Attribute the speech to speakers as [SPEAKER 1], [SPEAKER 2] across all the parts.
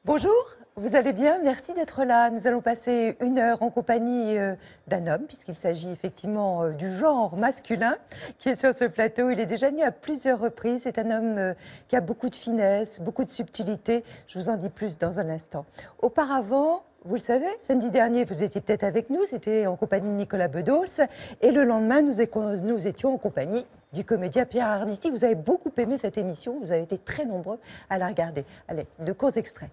[SPEAKER 1] Bonjour, vous allez bien? Merci d'être là. Nous allons passer 1 heure en compagnie d'un homme, puisqu'il s'agit effectivement du genre masculin qui est sur ce plateau. Il est déjà venu à plusieurs reprises. C'est un homme qui a beaucoup de finesse, beaucoup de subtilité. Je vous en dis plus dans un instant. Auparavant, vous le savez, samedi dernier, vous étiez peut-être avec nous, c'était en compagnie de Nicolas Bedos. Et le lendemain, nous étions en compagnie du comédien Pierre Arditi. Vous avez beaucoup aimé cette émission, vous avez été très nombreux à la regarder. Allez, de courts extraits.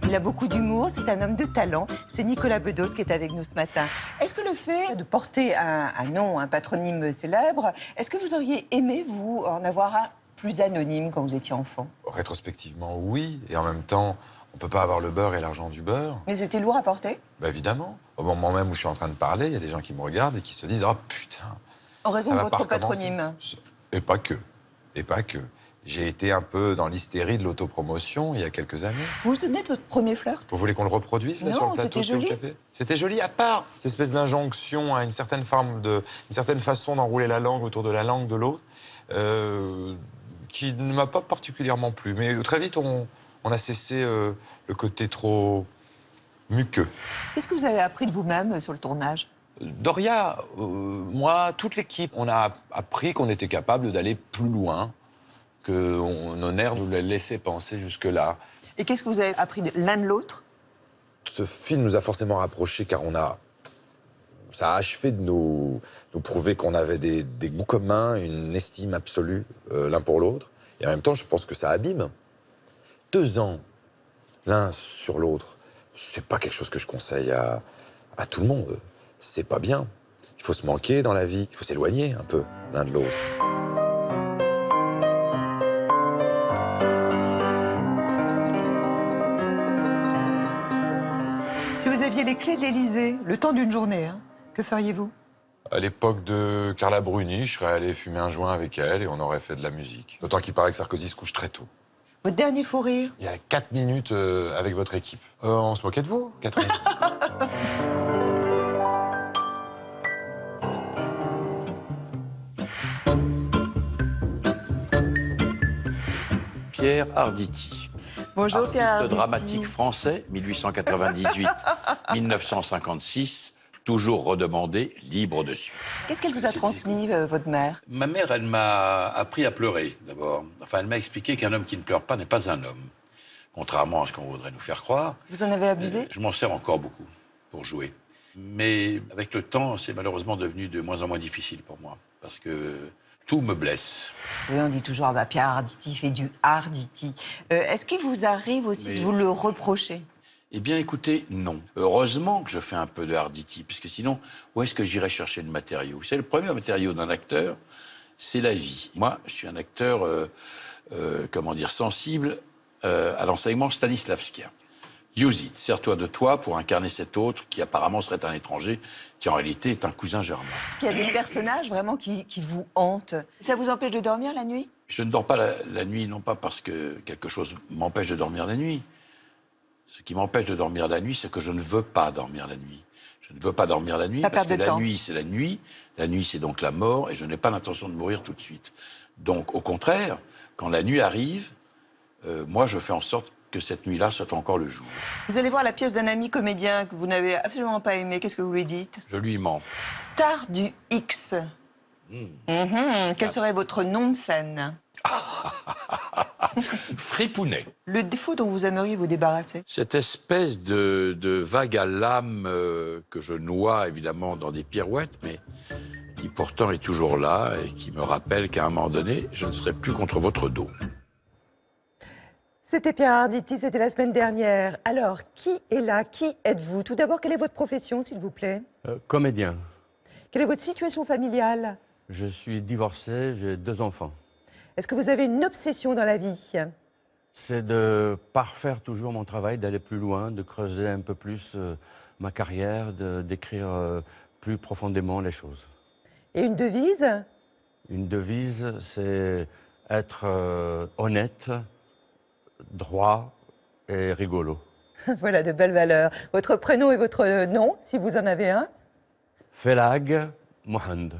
[SPEAKER 1] Il a beaucoup d'humour, c'est un homme de talent. C'est Nicolas Bedos qui est avec nous ce matin. Est-ce que le fait de porter un nom, un patronyme célèbre, est-ce que vous auriez aimé, vous, en avoir un plus anonyme quand vous étiez enfant?
[SPEAKER 2] Rétrospectivement, oui. Et en même temps, on ne peut pas avoir le beurre et l'argent du beurre.
[SPEAKER 1] Mais c'était lourd à porter?
[SPEAKER 2] Bah évidemment. Au moment même où je suis en train de parler, il y a des gens qui me regardent et qui se disent « Oh putain !»
[SPEAKER 1] En raison de votre patronyme?
[SPEAKER 2] Et pas que. Et pas que. J'ai été un peu dans l'hystérie de l'autopromotion il y a quelques années.
[SPEAKER 1] Vous vous souvenez de votre premier flirt?
[SPEAKER 2] Vous voulez qu'on le reproduise là, sur le plateau?
[SPEAKER 1] Non, c'était joli.
[SPEAKER 2] C'était joli, à part cette espèce d'injonction à une certaine façon d'enrouler la langue autour de la langue de l'autre, qui ne m'a pas particulièrement plu. Mais très vite, on a cessé le côté trop muqueux.
[SPEAKER 1] Qu'est-ce que vous avez appris de vous-même sur le tournage?
[SPEAKER 2] Doria, moi, toute l'équipe, on a appris qu'on était capable d'aller plus loin, que nos nerfs nous laissaient penser jusque-là.
[SPEAKER 1] Et qu'est-ce que vous avez appris l'un de l'autre?
[SPEAKER 2] Ce film nous a forcément rapprochés car ça a achevé de nous prouver qu'on avait des goûts communs, une estime absolue l'un pour l'autre. Et en même temps, je pense que ça abîme. 2 ans, l'un sur l'autre, c'est pas quelque chose que je conseille à tout le monde. C'est pas bien. Il faut se manquer dans la vie, il faut s'éloigner un peu l'un de l'autre.
[SPEAKER 1] Si vous aviez les clés de l'Élysée, le temps d'une journée, que feriez-vous?
[SPEAKER 2] À l'époque de Carla Bruni, je serais allé fumer un joint avec elle et on aurait fait de la musique. D'autant qu'il paraît que Sarkozy se couche très tôt.
[SPEAKER 1] Votre dernier fou rire?
[SPEAKER 2] Il y a 4 minutes avec votre équipe. On se moquait de vous, Catherine.
[SPEAKER 3] Pierre Arditi.
[SPEAKER 1] Bonjour Pierre
[SPEAKER 3] Artiste
[SPEAKER 1] Arditi.
[SPEAKER 3] dramatique français, 1898-1956, toujours redemandé, libre de suite.
[SPEAKER 1] Qu'est-ce qu'elle vous a transmis, votre mère?
[SPEAKER 3] Ma mère, elle m'a appris à pleurer, d'abord. Enfin, elle m'a expliqué qu'un homme qui ne pleure pas n'est pas un homme, contrairement à ce qu'on voudrait nous faire croire.
[SPEAKER 1] Vous en avez abusé?
[SPEAKER 3] Je m'en sers encore beaucoup pour jouer. Mais avec le temps, c'est malheureusement devenu de moins en moins difficile pour moi, parce que tout me blesse.
[SPEAKER 1] Vous savez, on dit toujours, Pierre Arditi fait du Arditi. Est-ce qu'il vous arrive aussi de vous le reprocher?
[SPEAKER 3] Eh bien, écoutez, non. Heureusement que je fais un peu de Arditi, puisque sinon, où est-ce que j'irais chercher le matériau? C'est le premier matériau d'un acteur, c'est la vie. Moi, je suis un acteur, sensible à l'enseignement stanislavskien. Use it, sers-toi de toi pour incarner cet autre qui apparemment serait un étranger, qui en réalité est un cousin germain.
[SPEAKER 1] Est-ce qu'il y a des personnages vraiment qui vous hantent? Ça vous empêche de dormir la nuit?
[SPEAKER 3] Je ne dors pas la nuit, non pas parce que quelque chose m'empêche de dormir la nuit. Ce qui m'empêche de dormir la nuit, c'est que je ne veux pas dormir la nuit. Je ne veux pas dormir la nuit parce que la nuit, c'est la nuit. La nuit, c'est donc la mort, et je n'ai pas l'intention de mourir tout de suite. Donc, au contraire, quand la nuit arrive, moi, je fais en sorte que cette nuit-là soit encore le jour.
[SPEAKER 1] Vous allez voir la pièce d'un ami comédien que vous n'avez absolument pas aimé. Qu'est-ce que vous lui dites?
[SPEAKER 3] Je lui mens.
[SPEAKER 1] Star du X. Quel serait votre nom de scène?
[SPEAKER 3] Fripounet.
[SPEAKER 1] Le défaut dont vous aimeriez vous débarrasser?
[SPEAKER 3] Cette espèce de vague à l'âme que je noie évidemment dans des pirouettes, mais qui pourtant est toujours là et qui me rappelle qu'à un moment donné, je ne serai plus contre votre dos.
[SPEAKER 1] C'était Pierre Arditi, c'était la semaine dernière. Alors, qui est là? Qui êtes-vous? Tout d'abord, quelle est votre profession, s'il vous plaît?
[SPEAKER 4] Comédien.
[SPEAKER 1] Quelle est votre situation familiale?
[SPEAKER 4] Je suis divorcé, j'ai 2 enfants.
[SPEAKER 1] Est-ce que vous avez une obsession dans la vie?
[SPEAKER 4] C'est de parfaire toujours mon travail, d'aller plus loin, de creuser un peu plus ma carrière, d'écrire plus profondément les choses.
[SPEAKER 1] Et une devise?
[SPEAKER 4] Une devise, c'est être honnête, droit et rigolo.
[SPEAKER 1] Voilà, de belles valeurs. Votre prénom et votre nom, si vous en avez un?
[SPEAKER 4] Felag Mohand.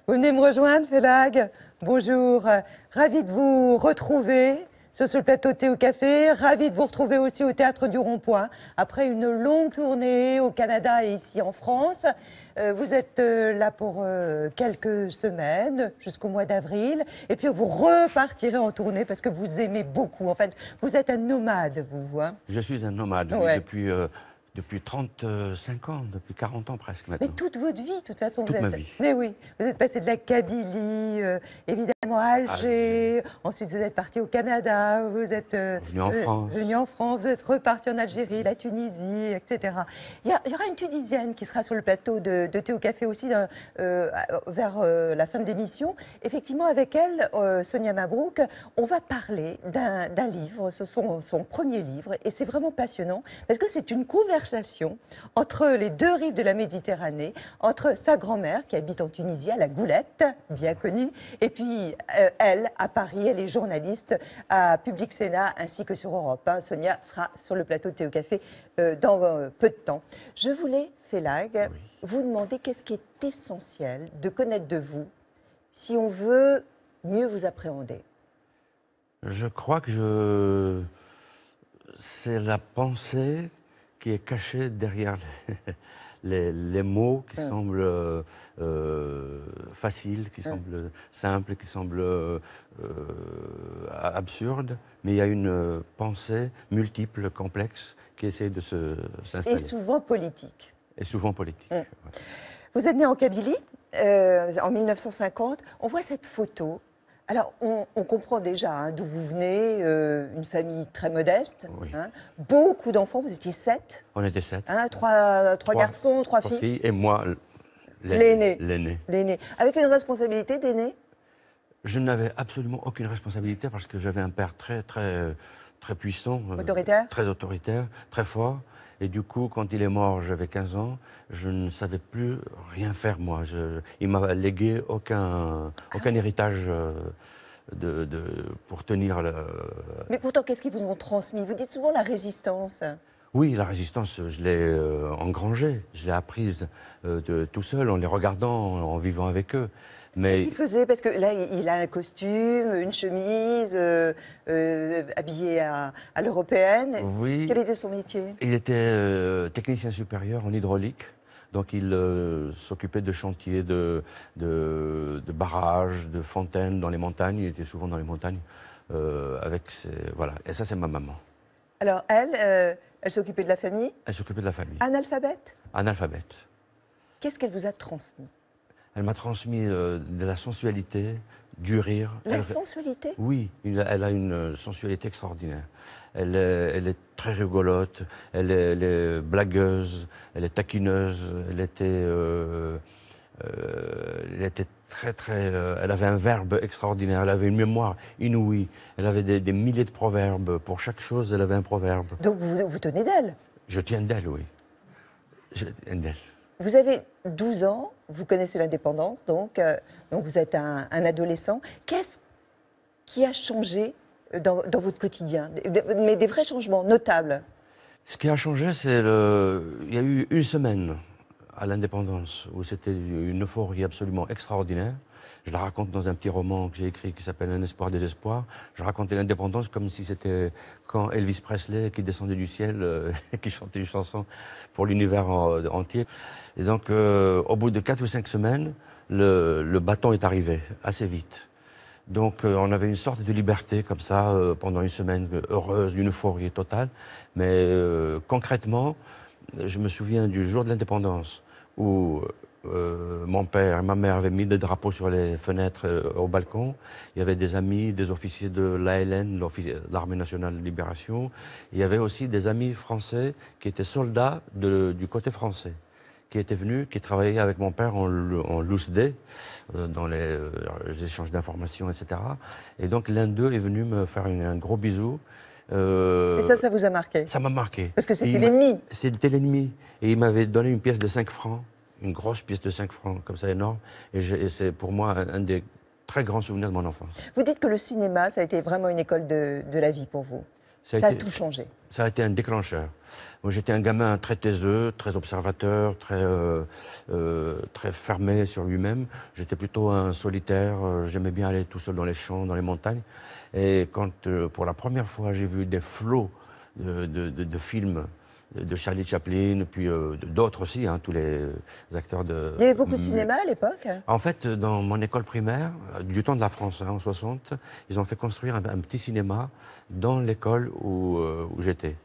[SPEAKER 1] Vous venez me rejoindre, Felag. Bonjour, ravi de vous retrouver sur ce plateau Thé au Café. Ravi de vous retrouver aussi au Théâtre du Rond-Point. Après une longue tournée au Canada et ici en France, vous êtes là pour quelques semaines, jusqu'au mois d'avril. Et puis vous repartirez en tournée parce que vous aimez beaucoup. En fait, vous êtes un nomade, vous. Hein?
[SPEAKER 4] Je suis un nomade,
[SPEAKER 1] Ouais.
[SPEAKER 4] oui, depuis 35 ans, depuis 40 ans presque maintenant.
[SPEAKER 1] Mais toute votre vie, de toute façon,
[SPEAKER 4] Toute
[SPEAKER 1] vous êtes...
[SPEAKER 4] ma vie.
[SPEAKER 1] Mais oui, vous êtes passé de la Kabylie, évidemment à Alger. Ensuite, vous êtes parti au Canada, vous êtes
[SPEAKER 4] Venu en France.
[SPEAKER 1] venu en France, vous êtes reparti en Algérie, la Tunisie, etc. Il y aura une Tunisienne qui sera sur le plateau de Thé au Café aussi vers la fin de l'émission. Effectivement, avec elle, Sonia Mabrouk, on va parler d'un livre, son premier livre, et c'est vraiment passionnant parce que c'est une conversation entre les deux rives de la Méditerranée, entre sa grand-mère qui habite en Tunisie, à la Goulette, bien connue, et puis elle, à Paris, elle est journaliste à Public Sénat ainsi que sur Europe 1. Sonia sera sur le plateau de Thé au Café dans peu de temps. Je voulais, Felag, vous demander qu'est-ce qui est essentiel de connaître de vous si on veut mieux vous appréhender.
[SPEAKER 4] Je crois que c'est la pensée qui est cachée derrière les mots qui semblent faciles, qui semblent simples, qui semblent absurdes. Mais il y a une pensée multiple, complexe, qui essaie de s'installer.
[SPEAKER 1] Et souvent politique.
[SPEAKER 4] Et souvent politique. Ouais.
[SPEAKER 1] Vous êtes né en Kabylie, en 1950. On voit cette photo. Alors, on comprend déjà hein, d'où vous venez, une famille très modeste,
[SPEAKER 4] Oui.
[SPEAKER 1] hein, beaucoup d'enfants, vous étiez 7,
[SPEAKER 4] On était 7.
[SPEAKER 1] hein, trois garçons, trois filles.
[SPEAKER 4] Et moi,
[SPEAKER 1] L'aîné.
[SPEAKER 4] L'aîné.
[SPEAKER 1] Avec une responsabilité d'aîné?
[SPEAKER 4] Je n'avais absolument aucune responsabilité parce que j'avais un père très puissant.
[SPEAKER 1] Autoritaire?
[SPEAKER 4] Très autoritaire, très fort. Et du coup, quand il est mort, j'avais 15 ans, je ne savais plus rien faire, moi. Il m'a légué aucun héritage pour tenir le...
[SPEAKER 1] Mais pourtant, qu'est-ce qu'ils vous ont transmis? Vous dites souvent la résistance.
[SPEAKER 4] Oui, la résistance, je l'ai engrangée, je l'ai apprise tout seul, en les regardant, en vivant avec eux.
[SPEAKER 1] Qu'est-ce qu'il faisait? Parce que là, il a un costume, une chemise, habillé à l'européenne.
[SPEAKER 4] Oui.
[SPEAKER 1] Quel était son métier?
[SPEAKER 4] Il était technicien supérieur en hydraulique. Donc il s'occupait de chantiers, de barrages, de fontaines dans les montagnes. Il était souvent dans les montagnes. Voilà. Et ça, c'est ma maman.
[SPEAKER 1] Alors elle s'occupait de la famille?
[SPEAKER 4] Elle s'occupait de la famille.
[SPEAKER 1] Analphabète?
[SPEAKER 4] Analphabète.
[SPEAKER 1] Qu'est-ce qu'elle vous a transmis?
[SPEAKER 4] Elle m'a transmis de la sensualité, du rire.
[SPEAKER 1] La sensualité?
[SPEAKER 4] Oui, elle a une sensualité extraordinaire. Elle est très rigolote, elle est blagueuse, elle est taquineuse, elle était elle avait un verbe extraordinaire, elle avait une mémoire inouïe, elle avait des milliers de proverbes. Pour chaque chose, elle avait un proverbe.
[SPEAKER 1] Donc vous tenez d'elle?
[SPEAKER 4] Je tiens d'elle, oui. Je tiens d'elle.
[SPEAKER 1] Vous avez 12 ans, vous connaissez l'indépendance, donc vous êtes un adolescent. Qu'est-ce qui a changé dans votre quotidien? Mais des vrais changements notables.
[SPEAKER 4] Ce qui a changé, c'est il y a eu une semaine à l'indépendance où c'était une euphorie absolument extraordinaire. Je la raconte dans un petit roman que j'ai écrit qui s'appelle Un espoir, désespoir. Je racontais l'indépendance comme si c'était quand Elvis Presley qui descendait du ciel et qui chantait une chanson pour l'univers entier. Et donc, au bout de 4 ou 5 semaines, le bâton est arrivé assez vite. Donc, on avait une sorte de liberté comme ça pendant une semaine heureuse, une euphorie totale. Mais concrètement, je me souviens du jour de l'indépendance où mon père et ma mère avaient mis des drapeaux sur les fenêtres au balcon. Il y avait des amis, des officiers de l'ALN, l'Armée nationale de libération. Il y avait aussi des amis français qui étaient soldats du côté français, qui était venu, qui travaillait avec mon père en loose day, dans les échanges d'informations, etc. Et donc l'un d'eux est venu me faire un gros bisou.
[SPEAKER 1] Et ça vous a marqué?
[SPEAKER 4] Ça m'a marqué.
[SPEAKER 1] Parce que c'était l'ennemi.
[SPEAKER 4] C'était l'ennemi. Et il m'avait donné une pièce de 5 francs, une grosse pièce de 5 francs, comme ça, énorme. Et c'est pour moi un des très grands souvenirs de mon enfance.
[SPEAKER 1] Vous dites que le cinéma, ça a été vraiment une école de la vie pour vous. Ça a tout changé.
[SPEAKER 4] Ça a été un déclencheur. Moi, j'étais un gamin très taiseux, très observateur, très fermé sur lui-même. J'étais plutôt un solitaire. J'aimais bien aller tout seul dans les champs, dans les montagnes. Et quand, pour la première fois, j'ai vu des flots de films de Charlie Chaplin, puis d'autres aussi, hein, tous les acteurs de...
[SPEAKER 1] Il y avait beaucoup de cinéma à l'époque?
[SPEAKER 4] En fait, dans mon école primaire, du temps de la France, hein, en 60, ils ont fait construire un petit cinéma dans l'école où j'étais.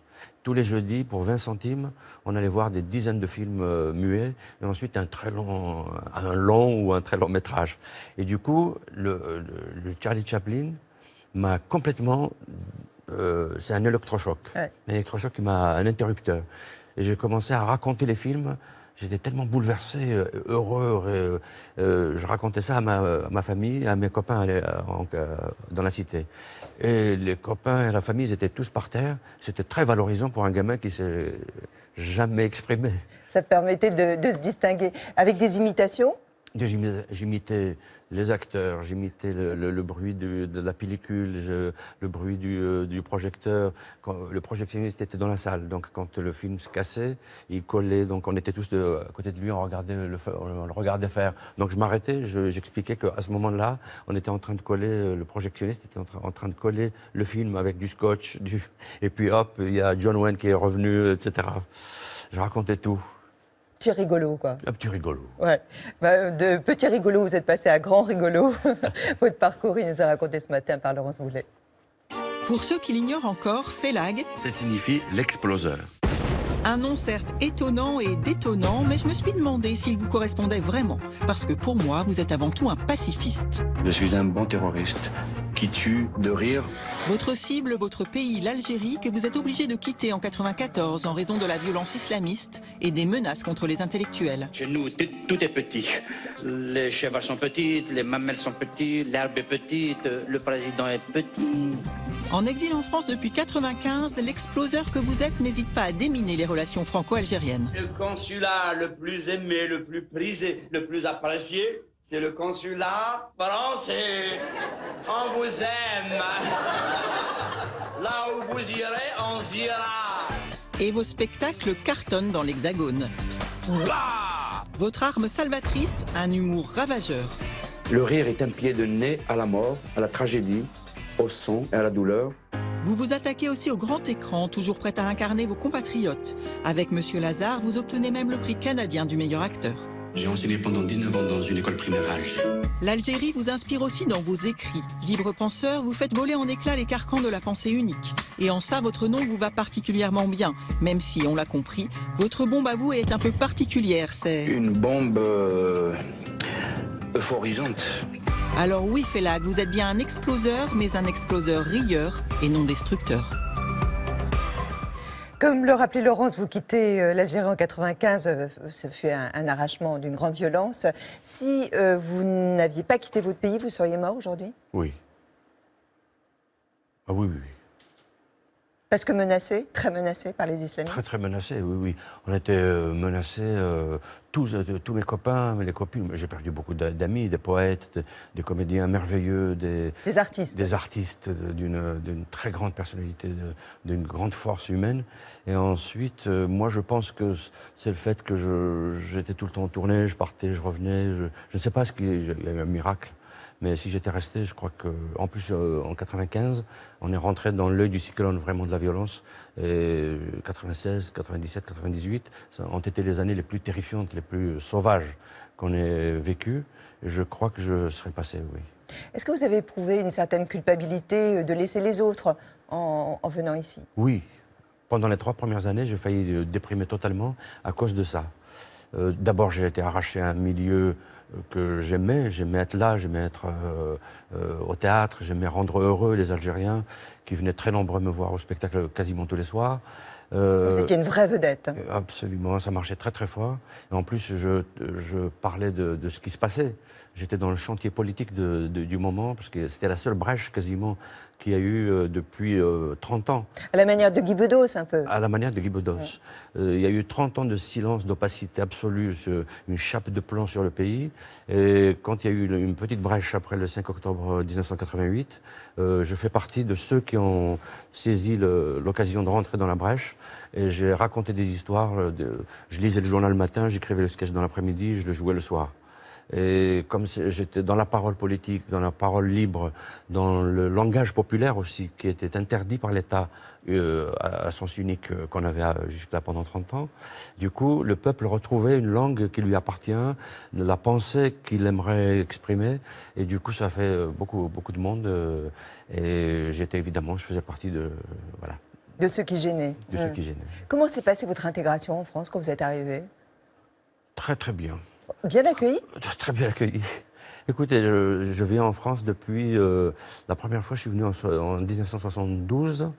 [SPEAKER 4] Tous les jeudis, pour 20 centimes, on allait voir des dizaines de films muets, et ensuite un long ou un très long métrage. Et du coup, le Charlie Chaplin m'a complètement... c'est un électrochoc. Ouais. Un électrochoc qui m'a un interrupteur. Et j'ai commencé à raconter les films. J'étais tellement bouleversé, heureux. Je racontais ça à ma famille, à mes copains dans la cité. Et les copains et la famille, ils étaient tous par terre. C'était très valorisant pour un gamin qui s'est jamais exprimé.
[SPEAKER 1] Ça permettait de se distinguer. Avec des imitations?
[SPEAKER 4] J'imitais les acteurs, j'imitais le bruit de la pellicule, le bruit du projecteur. Quand le projectionniste était dans la salle, donc quand le film se cassait, il collait, donc on était tous à côté de lui, on le regardait faire. Donc je m'arrêtais, j'expliquais qu'à ce moment-là, on était en train de coller, le projectionniste était en train de coller le film avec du scotch, et puis hop, il y a John Wayne qui est revenu, etc. Je racontais tout.
[SPEAKER 1] Petit rigolo, quoi.
[SPEAKER 4] Un petit rigolo.
[SPEAKER 1] Ouais. Bah, de petit rigolo, vous êtes passé à grand rigolo. Votre parcours, il nous a raconté ce matin par Laurence Boulet.
[SPEAKER 5] Pour ceux qui l'ignorent encore, Félag,
[SPEAKER 4] ça signifie l'exploseur.
[SPEAKER 5] Un nom certes étonnant et détonnant, mais je me suis demandé s'il vous correspondait vraiment. Parce que pour moi, vous êtes avant tout un pacifiste.
[SPEAKER 6] Je suis un bon terroriste qui tue de rire.
[SPEAKER 5] Votre cible, votre pays, l'Algérie, que vous êtes obligé de quitter en 94 en raison de la violence islamiste et des menaces contre les intellectuels.
[SPEAKER 7] Chez nous, tout est petit. Les chèvres sont petites, les mamelles sont petites, l'herbe est petite, le président est petit.
[SPEAKER 5] En exil en France depuis 95, l'exploseur que vous êtes n'hésite pas à déminer les relations franco-algériennes.
[SPEAKER 8] Le consulat le plus aimé, le plus prisé, le plus apprécié, c'est le consulat français. On vous aime. Là où vous irez, on ira.
[SPEAKER 5] Et vos spectacles cartonnent dans l'Hexagone. Votre arme salvatrice, un humour ravageur.
[SPEAKER 6] Le rire est un pied de nez à la mort, à la tragédie, au son et à la douleur.
[SPEAKER 5] Vous vous attaquez aussi au grand écran, toujours prêt à incarner vos compatriotes. Avec Monsieur Lazare, vous obtenez même le prix canadien du meilleur acteur.
[SPEAKER 6] J'ai enseigné pendant 19 ans dans une école primaire à Alger.
[SPEAKER 5] L'Algérie vous inspire aussi dans vos écrits. Libre penseur, vous faites voler en éclats les carcans de la pensée unique. Et en ça, votre nom vous va particulièrement bien. Même si, on l'a compris, votre bombe à vous est un peu particulière, c'est...
[SPEAKER 6] Une bombe... euphorisante.
[SPEAKER 5] Alors oui, Félag, vous êtes bien un exploseur, mais un exploseur rieur et non destructeur.
[SPEAKER 1] Comme le rappelait Laurence, vous quittez l'Algérie en 95, ce fut un arrachement d'une grande violence. Si vous n'aviez pas quitté votre pays, vous seriez mort aujourd'hui?
[SPEAKER 4] Oui. Ah oui, oui.
[SPEAKER 1] Parce que menacé, très menacé par les islamistes?
[SPEAKER 4] Très, très menacé, oui, oui. On était menacés, tous mes copains, mes copines. J'ai perdu beaucoup d'amis, des poètes, des comédiens merveilleux, des
[SPEAKER 1] artistes.
[SPEAKER 4] Des artistes d'une très grande personnalité, d'une grande force humaine. Et ensuite, moi, je pense que c'est le fait que j'étais tout le temps en tournée, je partais, je revenais. Je ne sais pas il y a eu un miracle. Mais si j'étais resté, je crois qu'en plus, en 95, on est rentré dans l'œil du cyclone vraiment de la violence. Et 96, 97, 98, ça ont été les années les plus terrifiantes, les plus sauvages qu'on ait vécues. Et je crois que je serais passé, oui.
[SPEAKER 1] Est-ce que vous avez éprouvé une certaine culpabilité de laisser les autres en venant ici?
[SPEAKER 4] Oui. Pendant les 3 premières années, j'ai failli déprimer totalement à cause de ça. D'abord, j'ai été arraché à un milieu que j'aimais être là, j'aimais être au théâtre, j'aimais rendre heureux les Algériens qui venaient très nombreux me voir au spectacle quasiment tous les soirs.
[SPEAKER 1] Vous étiez une vraie vedette.
[SPEAKER 4] Absolument, ça marchait très très fort. Et en plus, je parlais de ce qui se passait. J'étais dans le chantier politique du moment, parce que c'était la seule brèche quasiment qu'il y a eu depuis 30 ans.
[SPEAKER 1] À la manière de Guy Bedos, un peu.
[SPEAKER 4] À la manière de Guy Bedos.
[SPEAKER 1] Ouais.
[SPEAKER 4] Il y a eu 30 ans de silence, d'opacité absolue, une chape de plomb sur le pays. Et quand il y a eu une petite brèche après le 5 octobre 1988, je fais partie de ceux qui ont saisi l'occasion de rentrer dans la brèche. Et j'ai raconté des histoires. Je lisais le journal le matin, j'écrivais le sketch dans l'après-midi, je le jouais le soir. Et comme j'étais dans la parole politique, dans la parole libre, dans le langage populaire aussi, qui était interdit par l'État à sens unique qu'on avait jusque-là pendant 30 ans, du coup, le peuple retrouvait une langue qui lui appartient, la pensée qu'il aimerait exprimer, et du coup, ça a fait beaucoup de monde. Et j'étais évidemment, je faisais partie de... Voilà.
[SPEAKER 1] De ceux qui gênaient.
[SPEAKER 4] De ceux qui gênaient.
[SPEAKER 1] Comment s'est passée votre intégration en France quand vous êtes arrivé?
[SPEAKER 4] Très très bien.
[SPEAKER 1] Bien accueilli?
[SPEAKER 4] Très bien accueilli. Écoutez, je viens en France depuis... la première fois, je suis venu en 1972.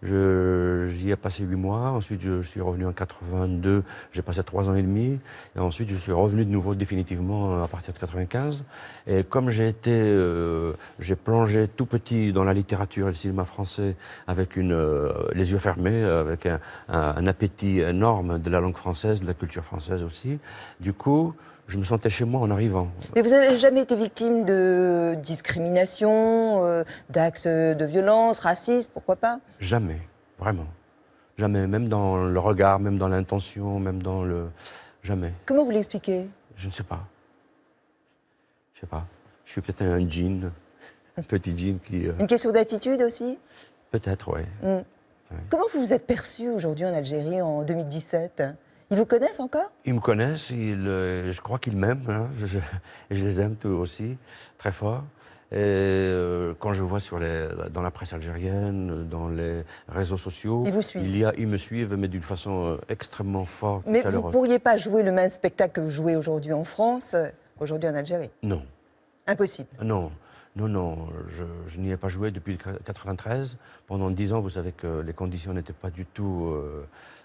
[SPEAKER 4] J'y ai passé 8 mois. Ensuite, je suis revenu en 82. J'ai passé 3 ans et demi. Et ensuite, je suis revenu de nouveau définitivement à partir de 95. Et comme j'ai plongé tout petit dans la littérature et le cinéma français avec les yeux fermés, avec un appétit énorme de la langue française, de la culture française aussi. Du coup, je me sentais chez moi en arrivant.
[SPEAKER 1] Mais vous n'avez jamais été victime de discrimination, d'actes de violence, racistes, pourquoi pas? Jamais,
[SPEAKER 4] vraiment. Jamais, même dans le regard, même dans l'intention, même dans le... Jamais.
[SPEAKER 1] Comment vous l'expliquez?
[SPEAKER 4] Je ne sais pas. Je sais pas. Je suis peut-être un jean, un petit jean qui...
[SPEAKER 1] Une question d'attitude aussi?
[SPEAKER 4] Peut-être, oui.
[SPEAKER 1] Ouais. Comment vous vous êtes perçu aujourd'hui en Algérie en 2017? Ils vous connaissent encore?
[SPEAKER 4] Ils me connaissent, je crois qu'ils m'aiment, hein. Je les aime tous aussi, très fort. Et quand je vois dans la presse algérienne, dans les réseaux sociaux,
[SPEAKER 1] ils vous suivent.
[SPEAKER 4] Ils me suivent, mais d'une façon extrêmement forte,
[SPEAKER 1] mais
[SPEAKER 4] chaleureuse.
[SPEAKER 1] Vous ne pourriez pas jouer le même spectacle que vous jouez aujourd'hui en France, aujourd'hui en Algérie?
[SPEAKER 4] Non.
[SPEAKER 1] Impossible?
[SPEAKER 4] Non. Non, je n'y ai pas joué depuis 1993. Pendant 10 ans, vous savez que les conditions n'étaient pas du tout...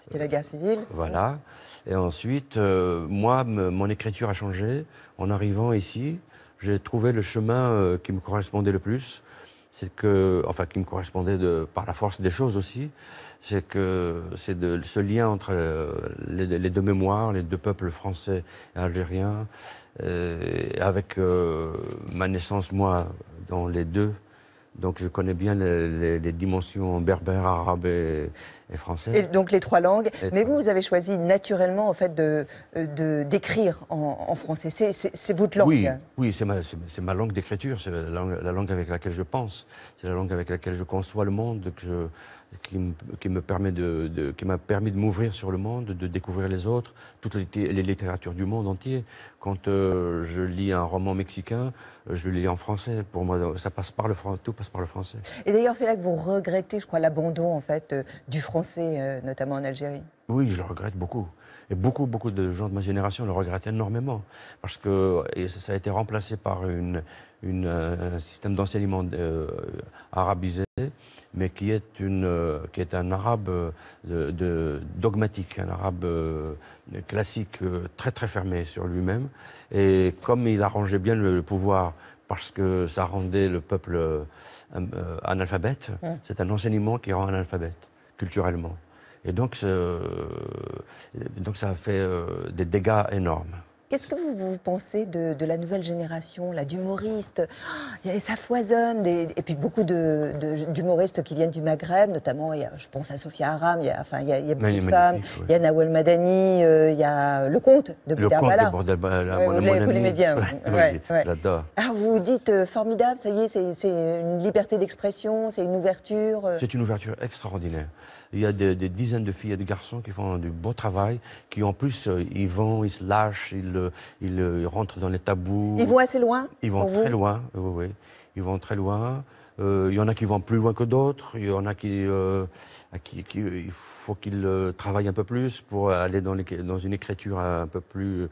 [SPEAKER 1] C'était la guerre civile.
[SPEAKER 4] Voilà. Et ensuite, moi, mon écriture a changé. En arrivant ici, j'ai trouvé le chemin qui me correspondait le plus. Enfin, qui me correspondait par la force des choses aussi. C'est ce lien entre les deux mémoires, les deux peuples français et algériens. Avec ma naissance, moi, dans les deux. Donc je connais bien les dimensions berbères, arabes et françaises.
[SPEAKER 1] Et donc les 3 langues. Mais vous avez choisi naturellement en fait d'écrire en français. C'est votre langue.
[SPEAKER 4] Oui, c'est ma langue d'écriture. C'est la langue avec laquelle je pense. C'est la langue avec laquelle je conçois le monde, qui m'a permis de m'ouvrir sur le monde, de découvrir les autres, toutes les littératures du monde entier. Quand je lis un roman mexicain, je le lis en français. Pour moi, ça passe par le français, tout passe par le français.
[SPEAKER 1] Et d'ailleurs, Fela, que vous regrettez, je crois, l'abandon en fait du français, notamment en Algérie.
[SPEAKER 4] Oui, je le regrette beaucoup. Et beaucoup de gens de ma génération le regrettent énormément. Parce que ça a été remplacé par un système d'enseignement arabisé, mais qui est un arabe dogmatique, un arabe classique, très très fermé sur lui-même. Et comme il arrangeait bien le pouvoir, parce que ça rendait le peuple analphabète, c'est un enseignement qui rend analphabète, culturellement. Et donc ça a fait des dégâts énormes.
[SPEAKER 1] Qu'est-ce que vous pensez de la nouvelle génération, d'humoristes? Ça foisonne, et puis beaucoup d'humoristes qui viennent du Maghreb, notamment, je pense à Sophia Aram, il y a beaucoup de femmes, il y a Nawal Madani, il y a le comte de Boudarbala. Vous l'aimez bien.
[SPEAKER 4] Oui, j'adore.
[SPEAKER 1] Alors vous dites formidable, ça y est, c'est une liberté d'expression, c'est une ouverture.
[SPEAKER 4] C'est une ouverture extraordinaire. Il y a des dizaines de filles et de garçons qui font du beau travail, qui en plus, ils vont, ils se lâchent, ils rentrent dans les tabous.
[SPEAKER 1] Ils vont assez loin?
[SPEAKER 4] Ils vont très loin, oui. Ils vont très loin. Il y en a qui vont plus loin que d'autres. Il y en a il faut qu'ils travaillent un peu plus pour aller dans une écriture un peu plus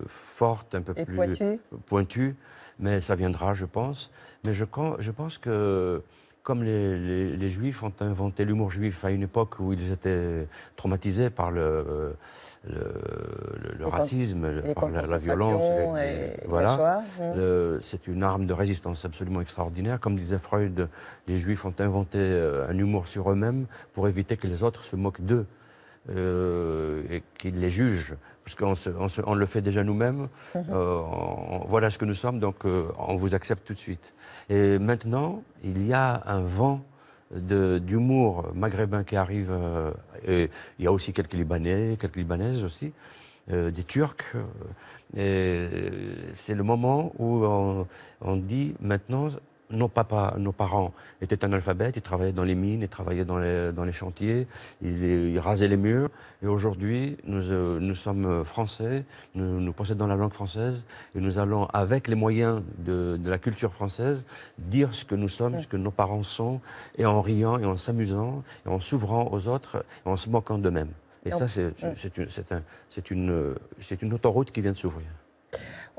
[SPEAKER 4] forte, un peu plus pointue. Mais ça viendra, je pense. Mais je pense que comme les Juifs ont inventé l'humour juif à une époque où ils étaient traumatisés par le racisme, par la violence. Voilà. C'est une arme de résistance absolument extraordinaire. Comme disait Freud, les Juifs ont inventé un humour sur eux-mêmes pour éviter que les autres se moquent d'eux. Et qu'ils les jugent, parce qu'on le fait déjà nous-mêmes. Voilà ce que nous sommes, donc on vous accepte tout de suite. Et maintenant, il y a un vent d'humour maghrébin qui arrive. Et il y a aussi quelques Libanais, quelques Libanaises aussi, des Turcs. Et c'est le moment où on dit maintenant. Nos parents étaient analphabètes, ils travaillaient dans les mines, ils travaillaient dans les chantiers, ils rasaient les murs. Et aujourd'hui, nous sommes français, nous possédons la langue française et nous allons, avec les moyens de la culture française, dire ce que nous sommes, ce que nos parents sont, et en riant et en s'amusant, et en s'ouvrant aux autres, et en se moquant d'eux-mêmes. Et ça, c'est une autoroute qui vient de s'ouvrir.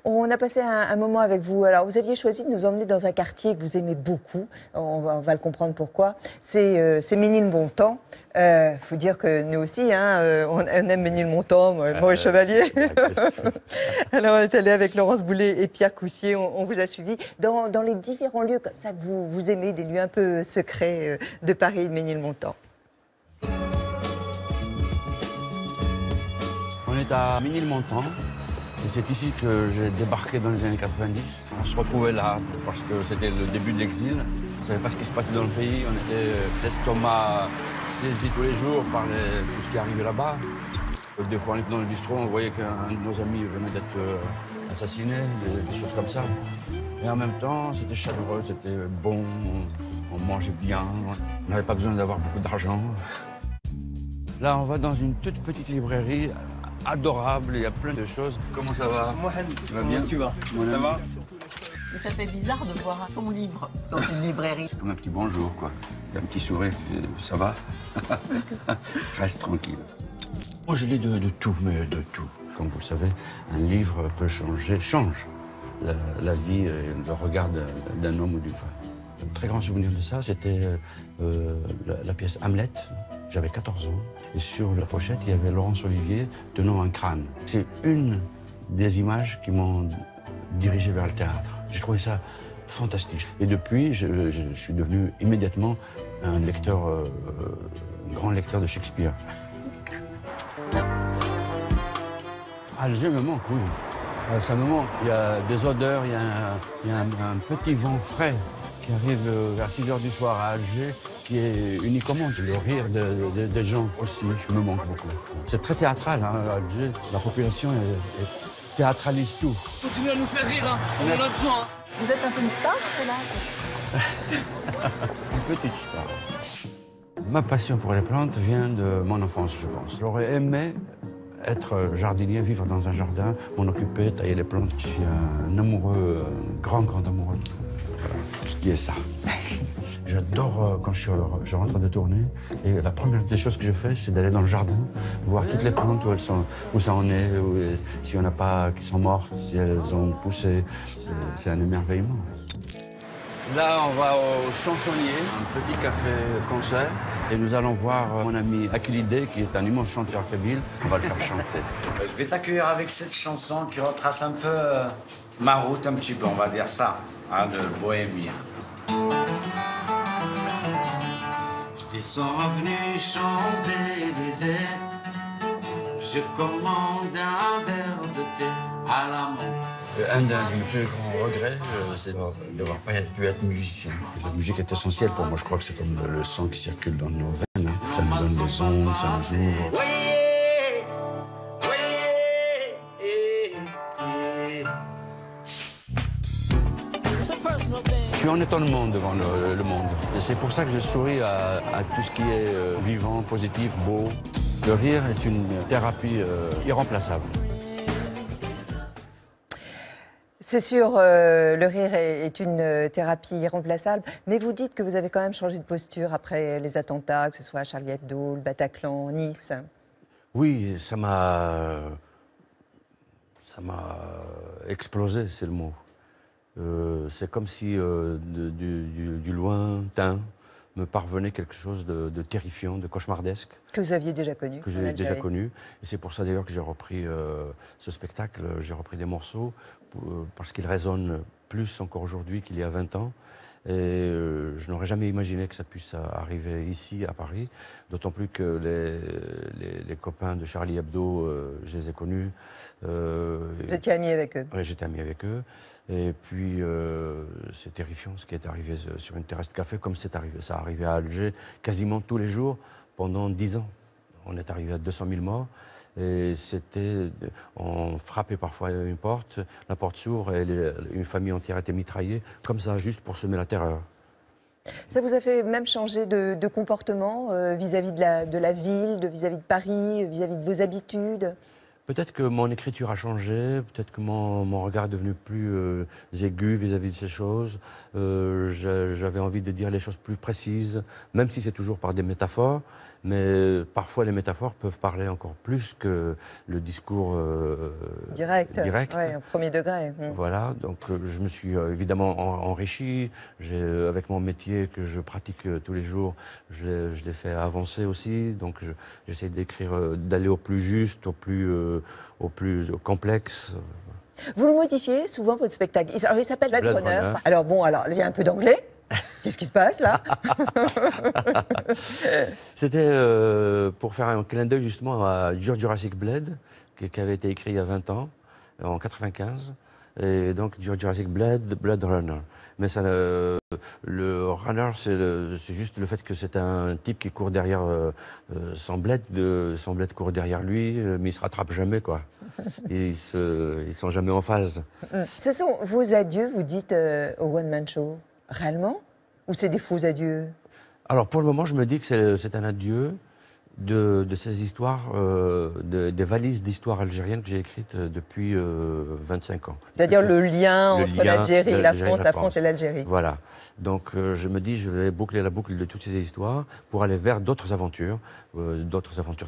[SPEAKER 1] On a passé un moment avec vous. Alors, vous aviez choisi de nous emmener dans un quartier que vous aimez beaucoup. On va le comprendre pourquoi. C'est Ménilmontant. Il faut dire que nous aussi, hein, on aime Ménilmontant, moi et Chevalier. Alors, on est allé avec Laurence Boulet et Pierre Coussier. On vous a suivi dans les différents lieux comme ça que vous aimez, des lieux un peu secrets de Paris et de Ménilmontant.
[SPEAKER 4] On est à Ménilmontant. Et c'est ici que j'ai débarqué dans les années 90. On se retrouvait là parce que c'était le début de l'exil. On ne savait pas ce qui se passait dans le pays. On était l'estomac saisi tous les jours par tout ce qui arrivait là-bas. Des fois, on était dans le bistrot, on voyait qu'un de nos amis venait d'être assassiné, des choses comme ça. Et en même temps, c'était chaleureux, c'était bon, on mangeait bien, on n'avait pas besoin d'avoir beaucoup d'argent. Là, on va dans une toute petite librairie adorable, il y a plein de choses. Comment ça va?
[SPEAKER 9] Mohamed,
[SPEAKER 4] tu vas bien?
[SPEAKER 9] Tu vas? Ça va?
[SPEAKER 5] Ça fait bizarre de voir son livre dans une librairie.
[SPEAKER 6] C'est comme un petit bonjour, quoi. Un petit sourire, ça va? Reste tranquille.
[SPEAKER 4] Moi, je lis de tout, mais de tout. Comme vous le savez, un livre peut change la vie et le regard d'un homme ou d'une femme. Un très grand souvenir de ça, c'était la pièce Hamlet. J'avais 14 ans et sur la pochette, il y avait Laurence Olivier tenant un crâne. C'est une des images qui m'ont dirigé vers le théâtre. J'ai trouvé ça fantastique. Et depuis, je suis devenu immédiatement un grand lecteur de Shakespeare. Alger me manque, oui. Ça me manque. Il y a des odeurs, il y a un petit vent frais qui arrive vers 6 h du soir à Alger, qui est unique au monde. Le rire des gens aussi me manque beaucoup. C'est très théâtral, hein, à Alger. La population théâtralise tout.
[SPEAKER 9] Continuez à nous faire rire, hein. On en a besoin. Hein.
[SPEAKER 5] Vous êtes un peu une star, là?
[SPEAKER 4] Une petite star. Ma passion pour les plantes vient de mon enfance, je pense. J'aurais aimé être jardinier, vivre dans un jardin, m'en occuper, tailler les plantes. Je suis un amoureux, un grand amoureux. Voilà, tout ce qui est ça. J'adore quand je rentre de tournée et la première des choses que je fais, c'est d'aller dans le jardin, voir toutes les plantes où ça en est, s'il n'y en a pas qui sont mortes, si elles ont poussé. C'est un émerveillement. Là, on va au Chansonnier, un petit café-concert. Et nous allons voir mon ami Akilidé, qui est un immense chanteur kabyle. On va le faire chanter.
[SPEAKER 10] Je vais t'accueillir avec cette chanson qui retrace un peu ma route, un petit peu, on va dire ça, hein, de bohémien. Je descends avenue Champs-Élysées, je commande un verre de thé à la menthe.
[SPEAKER 4] Un de mes plus grands regrets, c'est de n'avoir pas pu être musicien. La musique est essentielle pour moi. Je crois que c'est comme le sang qui circule dans nos veines. Hein. Ça nous donne des ondes, ça nous ouvre. Je suis en étonnement devant le monde. Et c'est pour ça que je souris à tout ce qui est vivant, positif, beau. Le rire est une thérapie irremplaçable.
[SPEAKER 1] C'est sûr, le rire est une thérapie irremplaçable, mais vous dites que vous avez quand même changé de posture après les attentats, que ce soit à Charlie Hebdo, le Bataclan, Nice.
[SPEAKER 4] Oui, ça m'a explosé, c'est le mot. C'est comme si du lointain me parvenait quelque chose de terrifiant, de cauchemardesque.
[SPEAKER 1] Que vous aviez déjà connu.
[SPEAKER 4] Que j'ai déjà connu. Et c'est pour ça d'ailleurs que j'ai repris ce spectacle, j'ai repris des morceaux, parce qu'ils résonnent plus encore aujourd'hui qu'il y a 20 ans. Et je n'aurais jamais imaginé que ça puisse arriver ici, à Paris, d'autant plus que les copains de Charlie Hebdo, je les ai connus.
[SPEAKER 1] Vous étiez ami avec eux?
[SPEAKER 4] Oui, j'étais ami avec eux. Et puis, c'est terrifiant ce qui est arrivé sur une terrasse de café, comme ça arrivait à Alger quasiment tous les jours pendant 10 ans. On est arrivé à 200 000 morts. Et on frappait parfois une porte, la porte s'ouvre et une famille entière était mitraillée, comme ça, juste pour semer la terreur.
[SPEAKER 1] Ça vous a fait même changer de comportement vis-à-vis de la ville, vis-à-vis de Paris, vis-à-vis de vos habitudes?
[SPEAKER 4] Peut-être que mon écriture a changé, peut-être que mon regard est devenu plus aigu vis-à-vis de ces choses. J'avais envie de dire les choses plus précises, même si c'est toujours par des métaphores. Mais parfois, les métaphores peuvent parler encore plus que le discours direct.
[SPEAKER 1] Ouais, au premier degré.
[SPEAKER 4] Voilà, donc je me suis évidemment enrichi. Avec mon métier que je pratique tous les jours, je l'ai fait avancer aussi. Donc j'essaie d'écrire, d'aller au plus juste, au plus complexe.
[SPEAKER 1] Vous le modifiez souvent, votre spectacle. Alors, il s'appelle Blade Runner. Alors bon, il y a un peu d'anglais. Qu'est-ce qui se passe là?
[SPEAKER 4] C'était pour faire un clin d'œil justement à Jurassic Blade, qui avait été écrit il y a 20 ans, en 95. Et donc Jurassic Blade Runner. Mais ça, le runner, c'est juste le fait que c'est un type qui court derrière son bled court derrière lui, mais il se rattrape jamais, quoi. Et ils sont jamais en phase.
[SPEAKER 1] Ce sont vos adieux, vous dites, au One Man Show, réellement? Ou c'est des faux adieux?
[SPEAKER 4] Alors pour le moment, je me dis que c'est un adieu de ces histoires, des valises d'histoires algériennes que j'ai écrites depuis 25 ans.
[SPEAKER 1] C'est-à-dire le lien entre l'Algérie et la France et l'Algérie.
[SPEAKER 4] Voilà. Donc je me dis, je vais boucler la boucle de toutes ces histoires pour aller vers d'autres aventures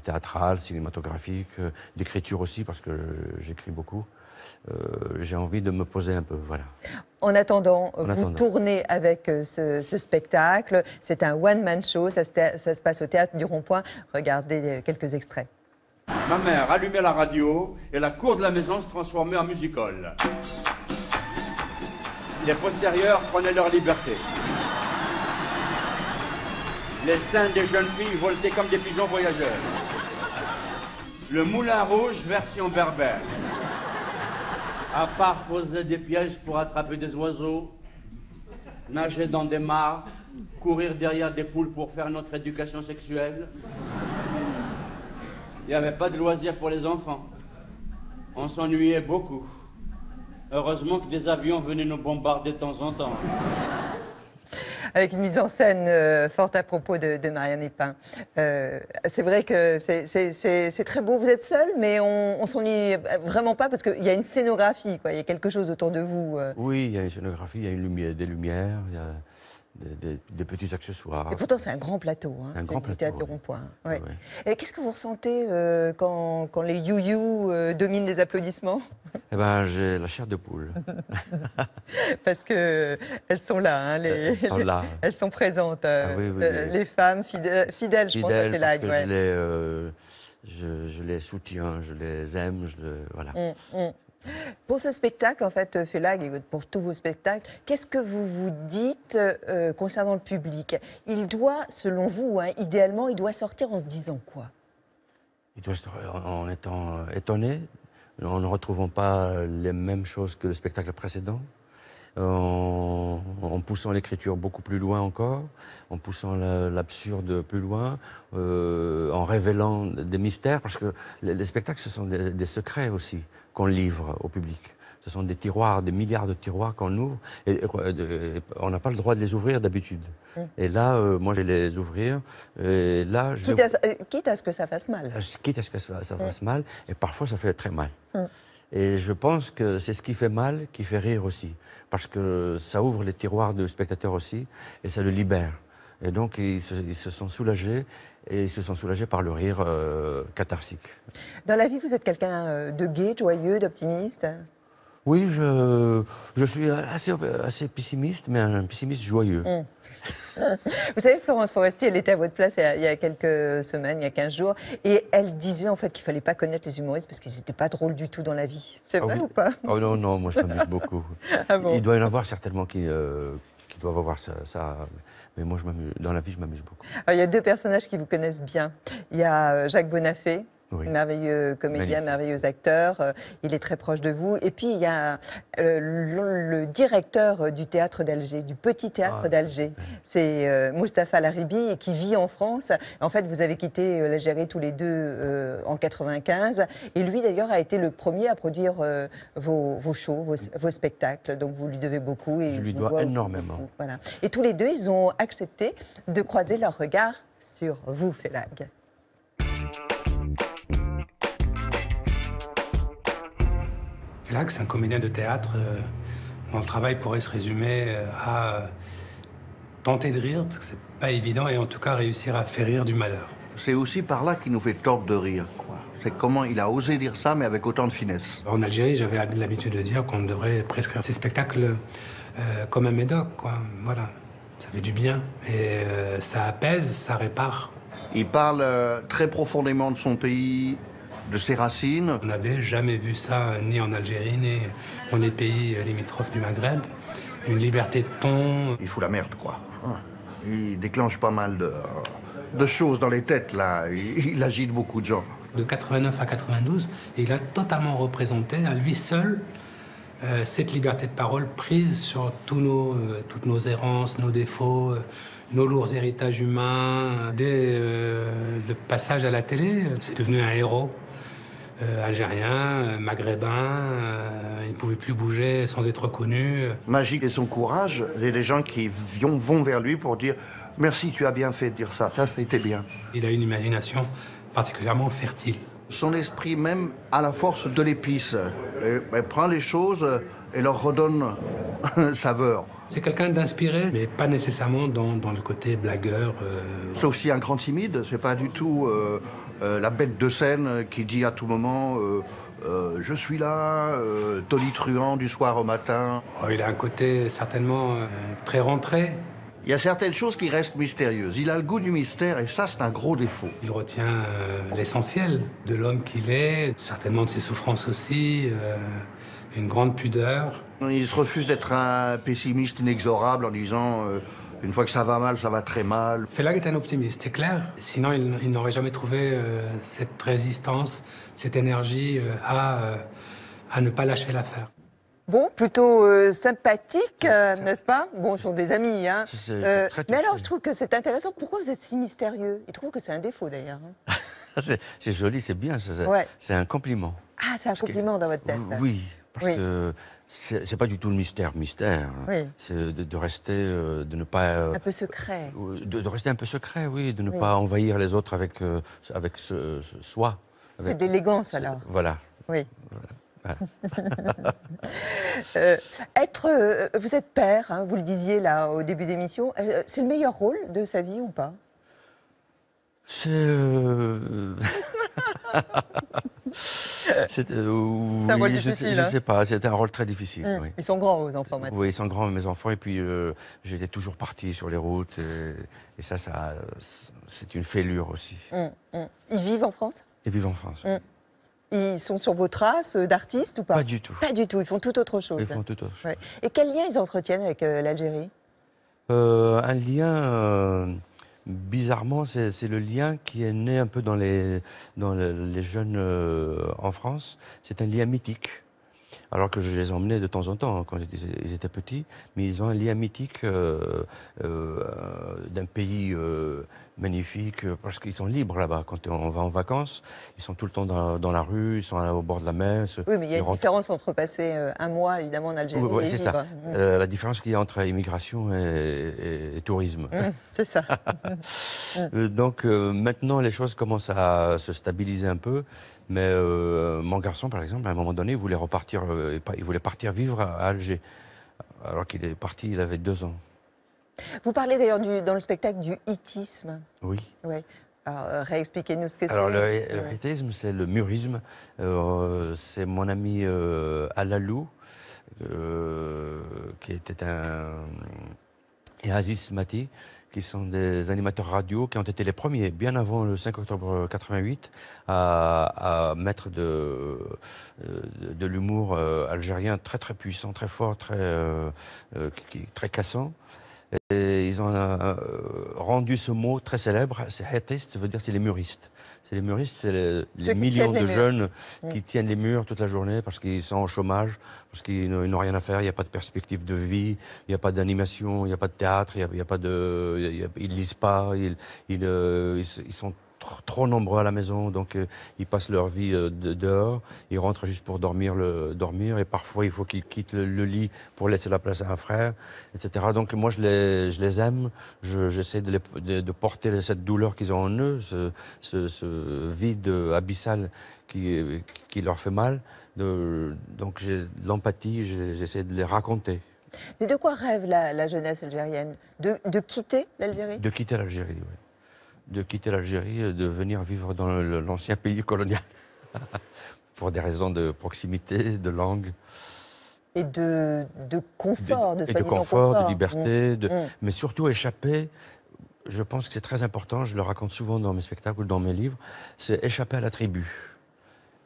[SPEAKER 4] théâtrales, cinématographiques, d'écriture aussi, parce que j'écris beaucoup. J'ai envie de me poser un peu, voilà.
[SPEAKER 1] En attendant, vous tournez avec ce spectacle. C'est un one-man show, ça se passe au Théâtre du Rond-Point. Regardez quelques extraits.
[SPEAKER 11] Ma mère allumait la radio et la cour de la maison se transformait en music-hall. Les postérieurs prenaient leur liberté. Les seins des jeunes filles voletaient comme des pigeons voyageurs. Le Moulin Rouge version berbère. À part poser des pièges pour attraper des oiseaux, nager dans des mares, courir derrière des poules pour faire notre éducation sexuelle. Il n'y avait pas de loisirs pour les enfants. On s'ennuyait beaucoup. Heureusement que des avions venaient nous bombarder de temps en temps.
[SPEAKER 1] Avec une mise en scène forte à propos de Marianne Epin. C'est vrai que c'est très beau. Vous êtes seul, mais on s'ennuie vraiment pas parce qu'il y a une scénographie, quoi. Il y a quelque chose autour de vous.
[SPEAKER 4] Oui, il y a une scénographie, il y a des lumières, il y a des petits accessoires.
[SPEAKER 1] Et pourtant, c'est un grand plateau, hein,
[SPEAKER 4] un grand plateau,
[SPEAKER 1] du Théâtre du Rond-Point. Ouais.
[SPEAKER 4] Oui.
[SPEAKER 1] Et qu'est-ce que vous ressentez quand les you-you dominent les applaudissements?
[SPEAKER 4] Eh ben, j'ai la chair de poule.
[SPEAKER 1] Parce qu'elles sont là, hein, elles sont présentes.
[SPEAKER 4] Oui.
[SPEAKER 1] Les femmes fidèles, je pense, à Félag.
[SPEAKER 4] Parce que je les soutiens, je les aime, voilà.
[SPEAKER 1] Pour ce spectacle, en fait, Félag, et pour tous vos spectacles, qu'est-ce que vous vous dites concernant le public? Il doit, selon vous, hein, idéalement, il doit sortir en se disant quoi?
[SPEAKER 4] Il doit sortir en étant étonné, en ne retrouvant pas les mêmes choses que le spectacle précédent, en poussant l'écriture beaucoup plus loin encore, en poussant l'absurde plus loin, en révélant des mystères, parce que les spectacles, ce sont des secrets aussi qu'on livre au public. Ce sont des tiroirs, des milliards de tiroirs qu'on ouvre, et on n'a pas le droit de les ouvrir d'habitude. Et là, moi, je vais les ouvrir, et là...
[SPEAKER 1] Quitte à ce que ça fasse mal.
[SPEAKER 4] Quitte à ce que ça fasse mal, et parfois ça fait très mal. Et je pense que c'est ce qui fait mal, qui fait rire aussi. Parce que ça ouvre les tiroirs du spectateur aussi, et ça le libère. Et donc, ils se sont soulagés, et ils se sont soulagés par le rire catharsique.
[SPEAKER 1] Dans la vie, vous êtes quelqu'un de gai, de joyeux, d'optimiste?
[SPEAKER 4] Oui, je suis assez pessimiste, mais un pessimiste joyeux.
[SPEAKER 1] Vous savez, Florence Foresti, elle était à votre place il y a quelques semaines, il y a 15 jours, et elle disait en fait qu'il ne fallait pas connaître les humoristes parce qu'ils n'étaient pas drôles du tout dans la vie. C'est vrai ou pas?
[SPEAKER 4] Oh non, non, moi je m'amuse beaucoup.
[SPEAKER 1] Ah bon?
[SPEAKER 4] Il doit y en avoir certainement qui doivent avoir ça, mais moi dans la vie je m'amuse beaucoup.
[SPEAKER 1] Alors, il y a deux personnages qui vous connaissent bien. Il y a Jacques Bonafé.
[SPEAKER 4] Oui.
[SPEAKER 1] Merveilleux comédien, merveilleux acteur, il est très proche de vous. Et puis il y a le directeur du théâtre d'Alger, du petit théâtre d'Alger. C'est Mustapha Laribi qui vit en France. En fait, vous avez quitté l'Algérie tous les deux en 95. Et lui d'ailleurs a été le premier à produire vos shows, vos spectacles. Donc vous lui devez beaucoup. Et
[SPEAKER 4] je lui dois énormément.
[SPEAKER 1] Voilà. Et tous les deux, ils ont accepté de croiser leur regard sur vous, Félag.
[SPEAKER 12] Félag, c'est un comédien de théâtre dont le travail pourrait se résumer à tenter de rire, parce que c'est pas évident, et en tout cas réussir à faire rire du malheur.
[SPEAKER 13] C'est aussi par là qu'il nous fait tort de rire, quoi. C'est comment il a osé dire ça, mais avec autant de finesse.
[SPEAKER 12] En Algérie, j'avais l'habitude de dire qu'on devrait prescrire ces spectacles comme un médoc, quoi. Voilà, ça fait du bien, et ça apaise, ça répare.
[SPEAKER 13] Il parle très profondément de son pays, de ses racines.
[SPEAKER 12] On n'avait jamais vu ça, ni en Algérie, ni dans les pays limitrophes du Maghreb. Une liberté de ton.
[SPEAKER 13] Il fout la merde, quoi. Il déclenche pas mal de choses dans les têtes, là. Il agite beaucoup de gens.
[SPEAKER 12] De 89 à 92, il a totalement représenté, à lui seul, cette liberté de parole prise sur toutes nos errances, nos défauts, nos lourds héritages humains. Dès le passage à la télé, c'est devenu un héros. Algérien, maghrébin, il ne pouvait plus bouger sans être reconnu.
[SPEAKER 13] Magique et son courage, il y a des gens qui vont vers lui pour dire « Merci, tu as bien fait de dire ça, ça c'était bien ».
[SPEAKER 12] Il a une imagination particulièrement fertile.
[SPEAKER 13] Son esprit même a la force de l'épice. Elle prend les choses et leur redonne saveur.
[SPEAKER 12] C'est quelqu'un d'inspiré, mais pas nécessairement dans le côté blagueur.
[SPEAKER 13] C'est aussi un grand timide, c'est pas du tout la bête de scène qui dit à tout moment je suis là, tonitruant du soir au matin.
[SPEAKER 12] Oh, il a un côté certainement très rentré.
[SPEAKER 13] Il y a certaines choses qui restent mystérieuses. Il a le goût du mystère et ça, c'est un gros défaut.
[SPEAKER 12] Il retient l'essentiel de l'homme qu'il est, certainement de ses souffrances aussi, une grande pudeur.
[SPEAKER 13] Il se refuse d'être un pessimiste inexorable en disant une fois que ça va mal, ça va très mal.
[SPEAKER 12] Félag est un optimiste, c'est clair. Sinon, il n'aurait jamais trouvé cette résistance, cette énergie à ne pas lâcher l'affaire.
[SPEAKER 1] Bon, plutôt sympathique, n'est-ce pas? Bon, ce sont des amis, hein. Mais alors, je trouve que c'est intéressant. Pourquoi vous êtes si mystérieux? Il trouve que c'est un défaut, d'ailleurs.
[SPEAKER 4] C'est joli, c'est bien. C'est un compliment.
[SPEAKER 1] Ah, c'est un compliment dans votre tête.
[SPEAKER 4] Oui, parce que c'est pas du tout le mystère.
[SPEAKER 1] Oui.
[SPEAKER 4] C'est de rester, de ne pas...
[SPEAKER 1] un peu secret.
[SPEAKER 4] De rester un peu secret, oui. De ne pas envahir les autres avec soi.
[SPEAKER 1] C'est d'élégance, alors.
[SPEAKER 4] Voilà.
[SPEAKER 1] Oui. Voilà. Vous êtes père, hein, vous le disiez là au début d'émission. C'est le meilleur rôle de sa vie ou pas?
[SPEAKER 4] C'est
[SPEAKER 1] un rôle difficile.
[SPEAKER 4] Je ne sais pas, c'est un rôle très difficile. Oui.
[SPEAKER 1] Ils sont grands, vos enfants, maintenant.
[SPEAKER 4] Oui, ils sont grands, mes enfants. Et puis, j'étais toujours parti sur les routes. Et ça c'est une fêlure aussi.
[SPEAKER 1] Ils vivent en France?
[SPEAKER 4] Ils vivent en France.
[SPEAKER 1] Ils sont sur vos traces d'artistes ou pas?
[SPEAKER 4] Pas du tout.
[SPEAKER 1] Pas du tout, ils font tout autre chose.
[SPEAKER 4] Ils font tout autre chose.
[SPEAKER 1] Ouais. Et quel lien ils entretiennent avec l'Algérie?
[SPEAKER 4] Un lien, bizarrement, c'est le lien qui est né un peu dans les jeunes en France. C'est un lien mythique. Alors que je les emmenais de temps en temps, quand ils étaient petits, mais ils ont un lien mythique d'un pays magnifique, parce qu'ils sont libres là-bas. Quand on va en vacances, ils sont tout le temps dans la rue, ils sont au bord de la mer.
[SPEAKER 1] Oui, mais il y a une différence entre passer un mois, évidemment, en Algérie et
[SPEAKER 4] c'est ça. La différence qu'il y a entre immigration et tourisme.
[SPEAKER 1] C'est ça.
[SPEAKER 4] Donc maintenant, les choses commencent à se stabiliser un peu. Mais mon garçon, par exemple, à un moment donné, il voulait partir vivre à Alger. Alors qu'il est parti, il avait 2 ans.
[SPEAKER 1] Vous parlez d'ailleurs dans le spectacle du hitisme.
[SPEAKER 4] Oui.
[SPEAKER 1] Ouais. Alors, réexpliquez-nous ce que c'est.
[SPEAKER 4] Alors, le hétéisme, c'est le murisme. C'est mon ami Alalou, qui était et Aziz Mati, qui sont des animateurs radio, qui ont été les premiers, bien avant le 5 octobre 88, à mettre de l'humour algérien très très puissant, très fort, très cassant. Et ils ont rendu ce mot très célèbre. C'est hétiste, ça veut dire c'est les muristes. C'est les muristes, c'est les millions de jeunes qui tiennent les murs toute la journée parce qu'ils sont au chômage, parce qu'ils n'ont rien à faire, il n'y a pas de perspective de vie, il n'y a pas d'animation, il n'y a pas de théâtre, ils lisent pas, ils sont trop nombreux à la maison, donc ils passent leur vie dehors, ils rentrent juste pour dormir, et parfois il faut qu'ils quittent le lit pour laisser la place à un frère, etc. Donc moi je les aime, j'essaie de porter cette douleur qu'ils ont en eux, ce vide abyssal qui leur fait mal. Donc j'ai de l'empathie, j'essaie de les raconter.
[SPEAKER 1] Mais de quoi rêve la jeunesse algérienne? De quitter l'Algérie?
[SPEAKER 4] De quitter l'Algérie, oui. De quitter l'Algérie, de venir vivre dans l'ancien pays colonial, pour des raisons de proximité, de langue.
[SPEAKER 1] Et de confort,
[SPEAKER 4] de confort, de liberté, mais surtout échapper, je pense que c'est très important, je le raconte souvent dans mes spectacles ou dans mes livres, c'est échapper à la tribu.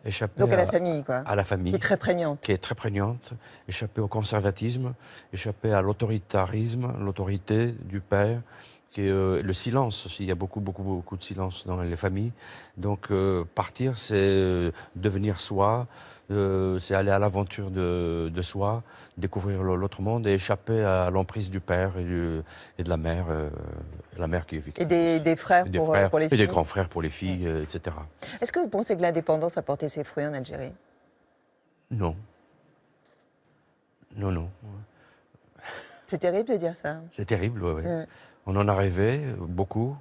[SPEAKER 4] Échapper
[SPEAKER 1] donc à la famille, quoi.
[SPEAKER 4] À la famille.
[SPEAKER 1] Qui est très prégnante.
[SPEAKER 4] Qui est très prégnante. Échapper au conservatisme, échapper à l'autoritarisme, l'autorité du père. Qui est, le silence aussi, il y a beaucoup de silence dans les familles. Donc partir, c'est devenir soi, c'est aller à l'aventure de soi, découvrir l'autre monde et échapper à l'emprise du père et de la mère qui est victime.
[SPEAKER 1] Et des frères, pour les filles.
[SPEAKER 4] Et des grands frères pour les filles, etc.
[SPEAKER 1] Est-ce que vous pensez que l'indépendance a porté ses fruits en Algérie?
[SPEAKER 4] Non. Non.
[SPEAKER 1] C'est terrible de dire ça.
[SPEAKER 4] C'est terrible, oui. On en a rêvé, beaucoup.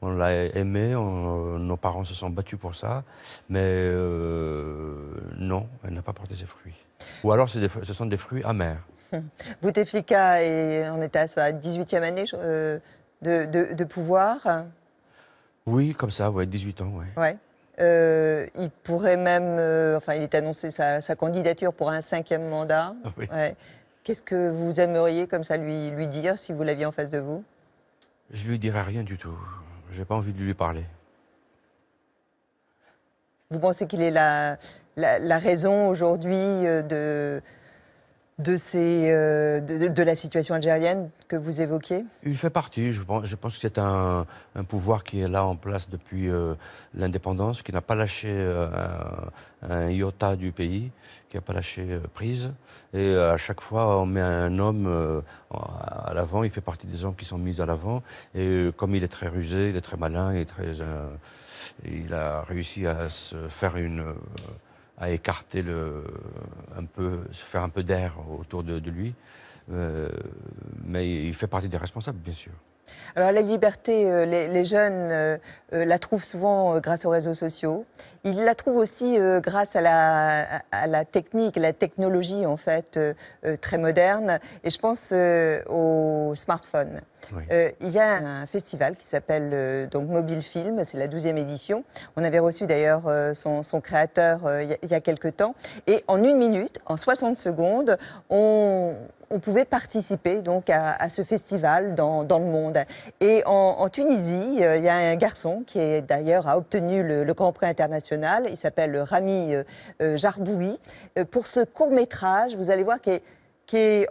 [SPEAKER 4] On l'a aimé, nos parents se sont battus pour ça. Mais non, elle n'a pas porté ses fruits. Ou alors ce sont des fruits amers.
[SPEAKER 1] Bouteflika en était à sa 18e année de pouvoir.
[SPEAKER 4] Oui, comme ça, 18 ans, oui.
[SPEAKER 1] Ouais. Il pourrait même... il est annoncé sa candidature pour un 5e mandat.
[SPEAKER 4] Oui.
[SPEAKER 1] Ouais. Qu'est-ce que vous aimeriez comme ça lui dire si vous l'aviez en face de vous?
[SPEAKER 4] Je lui dirais rien du tout. Je n'ai pas envie de lui parler.
[SPEAKER 1] Vous pensez qu'il est la raison aujourd'hui de la situation algérienne que vous évoquiez? Il
[SPEAKER 4] fait partie. Je pense que c'est un pouvoir qui est là en place depuis l'indépendance, qui n'a pas lâché un iota du pays, qui n'a pas lâché prise. Et à chaque fois, on met un homme à l'avant. Il fait partie des hommes qui sont mis à l'avant. Et comme il est très rusé, il est très malin, il a réussi à se faire à écarter se faire un peu d'air autour de lui. Mais il fait partie des responsables, bien sûr.
[SPEAKER 1] Alors la liberté, les jeunes la trouvent souvent grâce aux réseaux sociaux. Ils la trouvent aussi grâce à la technique, la technologie en fait, très moderne. Et je pense au smartphone. Oui. Il y a un festival qui s'appelle donc Mobile Film, c'est la 12e édition. On avait reçu d'ailleurs son créateur il y a quelque temps. Et en 1 minute, en 60 secondes, on pouvait participer donc à ce festival dans le monde. Et en Tunisie, il y a un garçon qui d'ailleurs a obtenu le Grand Prix international. Il s'appelle Rami Jarboui. Pour ce court-métrage, vous allez voir qui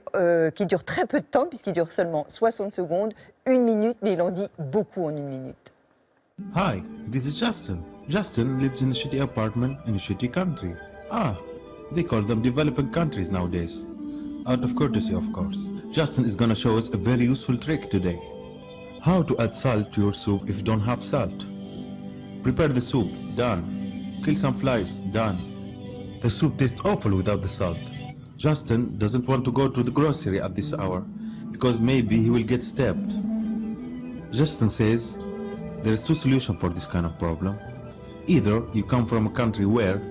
[SPEAKER 1] dure très peu de temps, puisqu'il dure seulement 60 secondes, 1 minute, mais il en dit beaucoup en 1 minute.
[SPEAKER 14] Hi, this is Justin. Justin lives in a shitty apartment in a shitty country. They call them developing countries nowadays. Out of courtesy, of course. Justin is gonna show us a very useful trick today. How to add salt to your soup if you don't have salt. Prepare the soup, done. Kill some flies, done. The soup tastes awful without the salt. Justin doesn't want to go to the grocery at this hour because maybe he will get stabbed. Justin says there is 2 solutions for this kind of problem. Either you come from a country where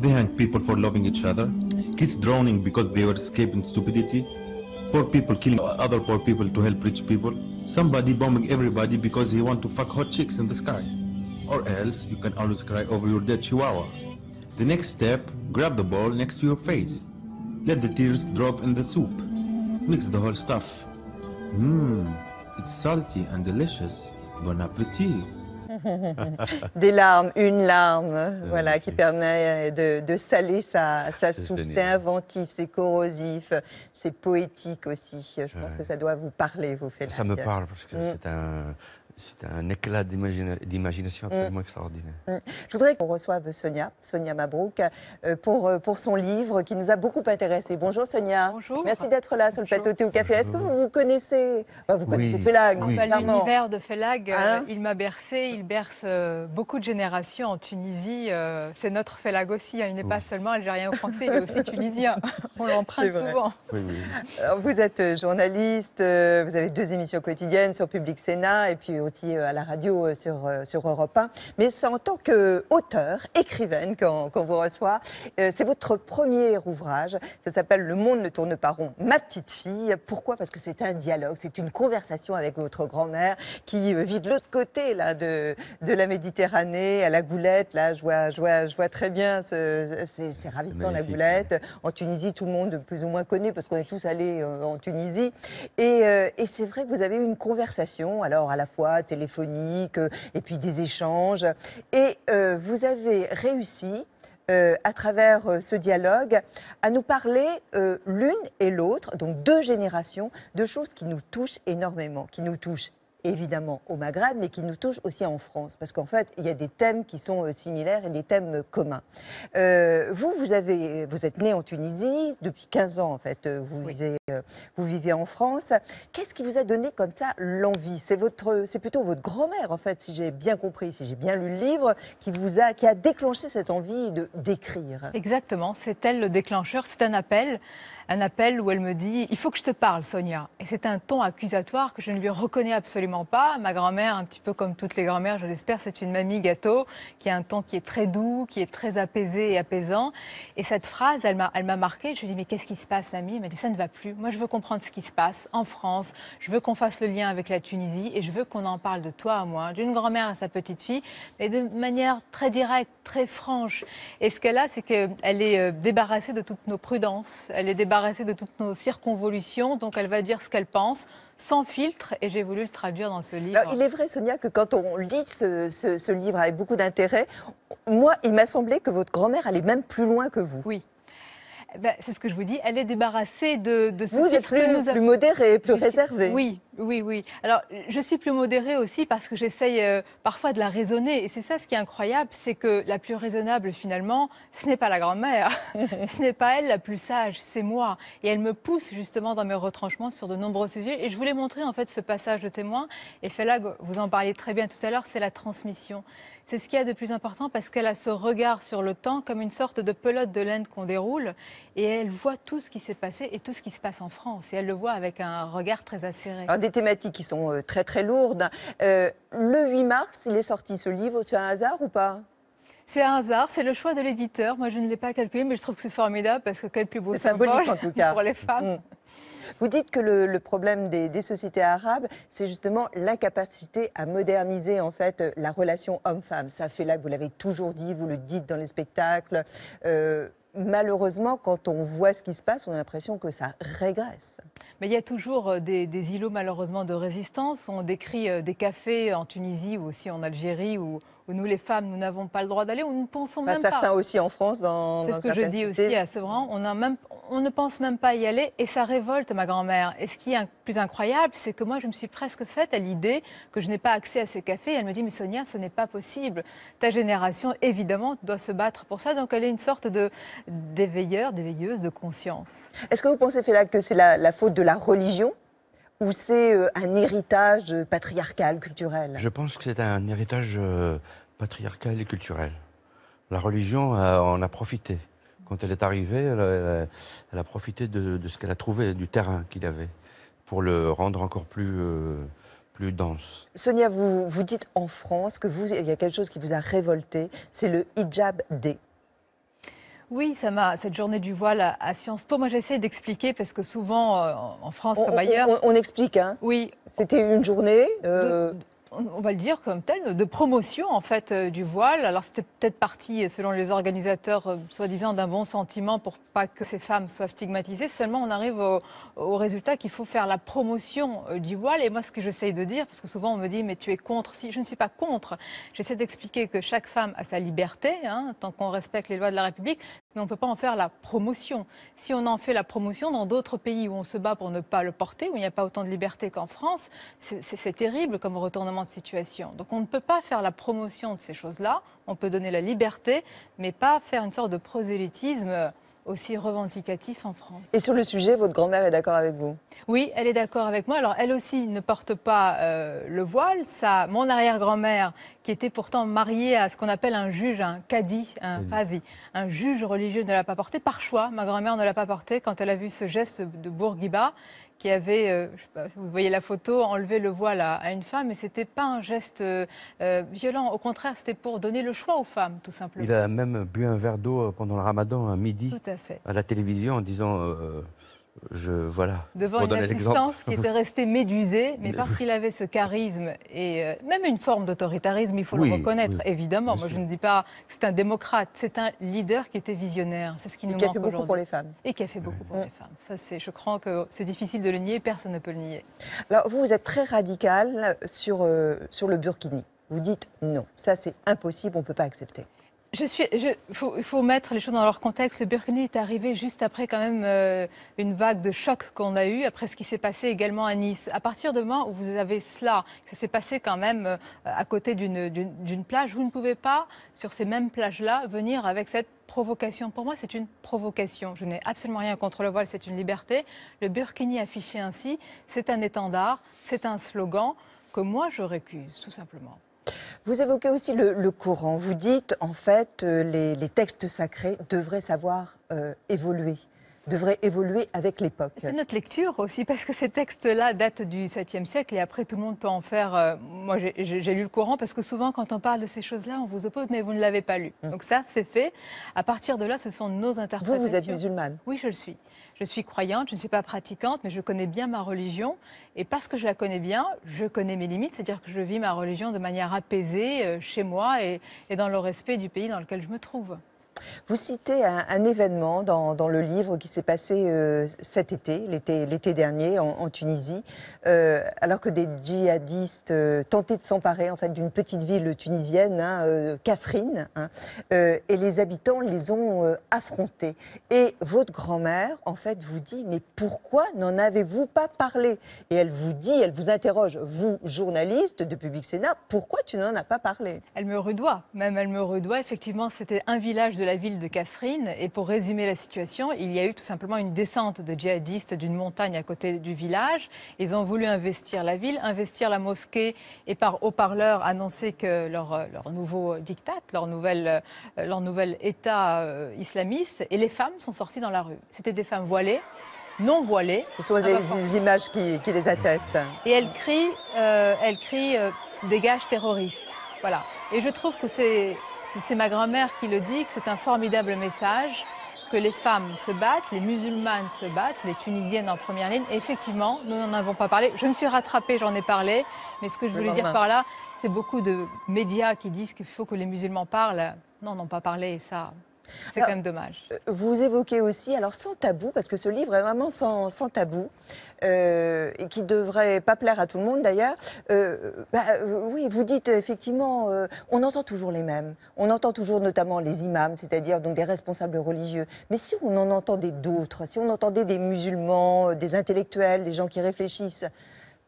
[SPEAKER 14] they hang people for loving each other, kids drowning because they were escaping stupidity, poor people killing other poor people to help rich people, somebody bombing everybody because he wants to fuck hot chicks in the sky. or else you can always cry over your dead chihuahua. The next step, grab the bowl next to your face. Let the tears drop in the soup. Mix the whole stuff. It's salty and delicious. Bon appétit.
[SPEAKER 1] Des larmes, une larme, voilà, qui permet de saler sa soupe. C'est inventif, c'est corrosif, c'est poétique aussi. Je pense que ça doit vous parler, vous faites.
[SPEAKER 4] Ça me parle parce que c'est un éclat d'imagination absolument extraordinaire.
[SPEAKER 1] Je voudrais qu'on reçoive Sonia Mabrouk, pour son livre qui nous a beaucoup intéressés. Bonjour Sonia.
[SPEAKER 15] Bonjour.
[SPEAKER 1] Merci d'être là sur le plateau Thé au Café. Est-ce que vous connaissez, vous connaissez Félag?
[SPEAKER 15] L'univers de Félag, il m'a bercé, il berce beaucoup de générations en Tunisie. C'est notre Félag aussi, il n'est pas seulement algérien ou français, il est aussi tunisien. On l'emprunte souvent.
[SPEAKER 1] Alors, vous êtes journaliste, vous avez 2 émissions quotidiennes sur Public Sénat et puis aussi à la radio sur Europe 1. Mais c'est en tant qu'auteur, écrivaine qu'on vous reçoit. C'est votre premier ouvrage. Ça s'appelle « Le monde ne tourne pas rond, ma petite fille ». Pourquoi? Parce que c'est un dialogue, c'est une conversation avec votre grand-mère qui vit de l'autre côté là, de la Méditerranée, à la Goulette. Là, je vois très bien, c'est ravissant la Goulette. En Tunisie, tout le monde plus ou moins connaît parce qu'on est tous allés en Tunisie. Et c'est vrai que vous avez eu une conversation, alors à la fois téléphonique et puis des échanges. Et vous avez réussi, à travers ce dialogue, à nous parler l'une et l'autre, donc 2 générations, de choses qui nous touchent énormément, qui nous touchent évidemment au Maghreb, mais qui nous touchent aussi en France, parce qu'en fait, il y a des thèmes qui sont similaires et des thèmes communs. Vous êtes né en Tunisie, depuis 15 ans en fait, vous vivez en France. Qu'est-ce qui vous a donné comme ça l'envie? C'est plutôt votre grand-mère en fait, si j'ai bien compris, si j'ai bien lu le livre, qui a déclenché cette envie d'écrire.
[SPEAKER 15] Exactement, c'est elle le déclencheur, c'est un appel où elle me dit « Il faut que je te parle, Sonia ». Et c'est un ton accusatoire que je ne lui reconnais absolument pas. Ma grand-mère, un petit peu comme toutes les grand-mères, je l'espère, c'est une mamie gâteau, qui a un ton qui est très doux, qui est très apaisé et apaisant. Et cette phrase, elle m'a marquée. Je lui ai dit « Mais qu'est-ce qui se passe, mamie ?» Elle m'a dit « Ça ne va plus. Moi, je veux comprendre ce qui se passe en France. Je veux qu'on fasse le lien avec la Tunisie et je veux qu'on en parle de toi à moi, d'une grand-mère à sa petite fille, mais de manière très directe, très franche. Et ce qu'elle a, c'est qu'elle est débarrassée de toutes nos prudences. Elle est débarrassée de toutes nos circonvolutions. Donc, elle va dire ce qu'elle pense, sans filtre, et j'ai voulu le traduire dans ce livre.
[SPEAKER 1] Alors, il est vrai, Sonia, que quand on lit ce livre avec beaucoup d'intérêt, moi, il m'a semblé que votre grand-mère allait même plus loin que vous.
[SPEAKER 15] Oui. Ben, c'est ce que je vous dis, elle est débarrassée de ce
[SPEAKER 1] vous êtes plus modérée, plus réservée.
[SPEAKER 15] Oui. Alors, je suis plus modérée aussi parce que j'essaye parfois de la raisonner. Et c'est ça ce qui est incroyable, c'est que la plus raisonnable, finalement, ce n'est pas la grand-mère. Ce n'est pas elle la plus sage, c'est moi. Et elle me pousse justement dans mes retranchements sur de nombreux sujets. Et je voulais montrer en fait ce passage de témoin. Et Félag, vous en parliez très bien tout à l'heure, c'est la transmission. C'est ce qu'il y a de plus important parce qu'elle a ce regard sur le temps comme une sorte de pelote de laine qu'on déroule. Et elle voit tout ce qui s'est passé et tout ce qui se passe en France. Et elle le voit avec un regard très acéré.
[SPEAKER 1] Alors, des thématiques qui sont très très lourdes. Le 8 mars, il est sorti ce livre. C'est un hasard ou pas?
[SPEAKER 15] C'est un hasard, c'est le choix de l'éditeur. Moi, je ne l'ai pas calculé, mais je trouve que c'est formidable parce que quel plus beau
[SPEAKER 1] symbolique en tout cas
[SPEAKER 15] pour les femmes.
[SPEAKER 1] Vous dites que le problème des sociétés arabes, c'est justement l'incapacité à moderniser en fait la relation homme-femme. Ça fait là que vous l'avez toujours dit, vous le dites dans les spectacles. Malheureusement, quand on voit ce qui se passe, on a l'impression que ça régresse.
[SPEAKER 15] Mais il y a toujours des îlots malheureusement de résistance. On décrit des cafés en Tunisie ou aussi en Algérie où nous, les femmes, nous n'avons pas le droit d'aller, où nous ne pensons même pas.
[SPEAKER 1] Certains aussi en France,
[SPEAKER 15] c'est ce que je dis aussi à Sevran. On ne pense même pas y aller et ça révolte ma grand-mère. Et ce qui est plus incroyable, c'est que moi, je me suis presque faite à l'idée que je n'ai pas accès à ces cafés. Elle me dit, mais Sonia, ce n'est pas possible. Ta génération, évidemment, doit se battre pour ça. Donc, elle est une sorte d'éveilleuse de conscience.
[SPEAKER 1] Est-ce que vous pensez, Félag, que c'est la faute de la religion ou c'est un héritage patriarcal, culturel?
[SPEAKER 4] Je pense que c'est un héritage patriarcal et culturel. La religion en a profité. Quand elle est arrivée, elle a profité de ce qu'elle a trouvé, du terrain qu'il avait, pour le rendre encore plus dense.
[SPEAKER 1] Sonia, vous dites en France il y a quelque chose qui vous a révolté, c'est le hijab day.
[SPEAKER 15] Oui, cette journée du voile à Sciences Po, moi j'essaie d'expliquer parce que souvent en France comme ailleurs...
[SPEAKER 1] On explique, hein?
[SPEAKER 15] Oui.
[SPEAKER 1] C'était une journée
[SPEAKER 15] on va le dire comme tel, de promotion en fait du voile. Alors c'était peut-être parti, selon les organisateurs, soi-disant d'un bon sentiment pour pas que ces femmes soient stigmatisées. Seulement on arrive au résultat qu'il faut faire la promotion du voile. Et moi ce que j'essaye de dire, parce que souvent on me dit mais tu es contre. Si je ne suis pas contre, j'essaie d'expliquer que chaque femme a sa liberté, hein, tant qu'on respecte les lois de la République, mais on ne peut pas en faire la promotion. Si on en fait la promotion dans d'autres pays où on se bat pour ne pas le porter, où il n'y a pas autant de liberté qu'en France, c'est terrible comme retournement de situation. Donc on ne peut pas faire la promotion de ces choses-là, on peut donner la liberté, mais pas faire une sorte de prosélytisme aussi revendicatif en France.
[SPEAKER 1] Et sur le sujet, votre grand-mère est d'accord avec vous?
[SPEAKER 15] Oui, elle est d'accord avec moi. Alors elle aussi ne porte pas le voile. Mon arrière-grand-mère, qui était pourtant mariée à ce qu'on appelle un juge, un qadi, un juge religieux, ne l'a pas porté par choix. Ma grand-mère ne l'a pas porté quand elle a vu ce geste de Bourguiba, qui avait, je sais pas, vous voyez la photo, enlevé le voile à une femme, et c'était pas un geste violent. Au contraire, c'était pour donner le choix aux femmes, tout simplement.
[SPEAKER 4] Il a même bu un verre d'eau pendant le ramadan à midi,
[SPEAKER 15] tout à fait,
[SPEAKER 4] à la télévision, en disant voilà.
[SPEAKER 15] Devant une assistance qui était restée médusée, mais parce qu'il avait ce charisme et même une forme d'autoritarisme, il faut le reconnaître, évidemment. Moi, je ne dis pas que c'est un démocrate, c'est un leader qui était visionnaire. C'est ce qui nous manque aujourd'hui.
[SPEAKER 1] Et qui a fait beaucoup pour les femmes.
[SPEAKER 15] Et qui a fait beaucoup pour les femmes. Ça, je crois que c'est difficile de le nier, personne ne peut le nier.
[SPEAKER 1] Alors, vous êtes très radical sur le burkini. Vous dites non, ça c'est impossible, on ne peut pas accepter.
[SPEAKER 15] Il faut mettre les choses dans leur contexte. Le burkini est arrivé juste après quand même une vague de choc qu'on a eue, après ce qui s'est passé également à Nice. À partir du moment où vous avez cela, ça s'est passé quand même à côté d'une plage, vous ne pouvez pas, sur ces mêmes plages-là, venir avec cette provocation. Pour moi, c'est une provocation. Je n'ai absolument rien contre le voile, c'est une liberté. Le burkini affiché ainsi, c'est un étendard, c'est un slogan que moi je récuse, tout simplement.
[SPEAKER 1] Vous évoquez aussi le Coran. Vous dites, en fait, les textes sacrés devraient savoir évoluer, devraient évoluer avec l'époque.
[SPEAKER 15] C'est notre lecture aussi, parce que ces textes-là datent du 7e siècle et après tout le monde peut en faire... moi, j'ai lu le Coran parce que souvent, quand on parle de ces choses-là, on vous oppose, mais vous ne l'avez pas lu. Donc ça, c'est fait. À partir de là, ce sont nos interprétations.
[SPEAKER 1] Vous êtes musulmane? Oui,
[SPEAKER 15] je le suis. Je suis croyante, je ne suis pas pratiquante, mais je connais bien ma religion. Et parce que je la connais bien, je connais mes limites, c'est-à-dire que je vis ma religion de manière apaisée chez moi et dans le respect du pays dans lequel je me trouve.
[SPEAKER 1] Vous citez un événement dans le livre qui s'est passé cet été, l'été dernier, en Tunisie, alors que des djihadistes tentaient de s'emparer en fait, d'une petite ville tunisienne, Kasserine, et les habitants les ont affrontés. Et votre grand-mère, en fait, vous dit, mais pourquoi n'en avez-vous pas parlé? Et elle vous dit, elle vous interroge, vous, journaliste de Public Sénat, pourquoi tu n'en as pas parlé?
[SPEAKER 15] Elle me rudoie, même elle me rudoie. Effectivement, c'était un village de la ville de Kasserine. Et pour résumer la situation, il y a eu tout simplement une descente de djihadistes d'une montagne à côté du village. Ils ont voulu investir la ville, investir la mosquée et par haut-parleur annoncer que leur nouveau diktat, leur nouvel État islamiste. Et les femmes sont sorties dans la rue. C'était des femmes voilées, non voilées.
[SPEAKER 1] Ce sont des images qui les attestent.
[SPEAKER 15] Et elles crient dégage terroriste. Voilà. Et je trouve que c'est ma grand-mère qui le dit, que c'est un formidable message, que les femmes se battent, les musulmanes se battent, les tunisiennes en première ligne. Et effectivement, nous n'en avons pas parlé. Je me suis rattrapée, j'en ai parlé. Mais ce que je voulais dire par là, c'est beaucoup de médias qui disent qu'il faut que les musulmans parlent. Non, n'ont pas parlé, et ça... C'est quand même dommage.
[SPEAKER 1] Vous évoquez aussi, alors sans tabou, parce que ce livre est vraiment sans tabou, et qui ne devrait pas plaire à tout le monde d'ailleurs. Oui, vous dites effectivement, on entend toujours les mêmes. On entend toujours notamment les imams, c'est-à-dire donc des responsables religieux. Mais si on en entendait d'autres, si on entendait des musulmans, des intellectuels, des gens qui réfléchissent,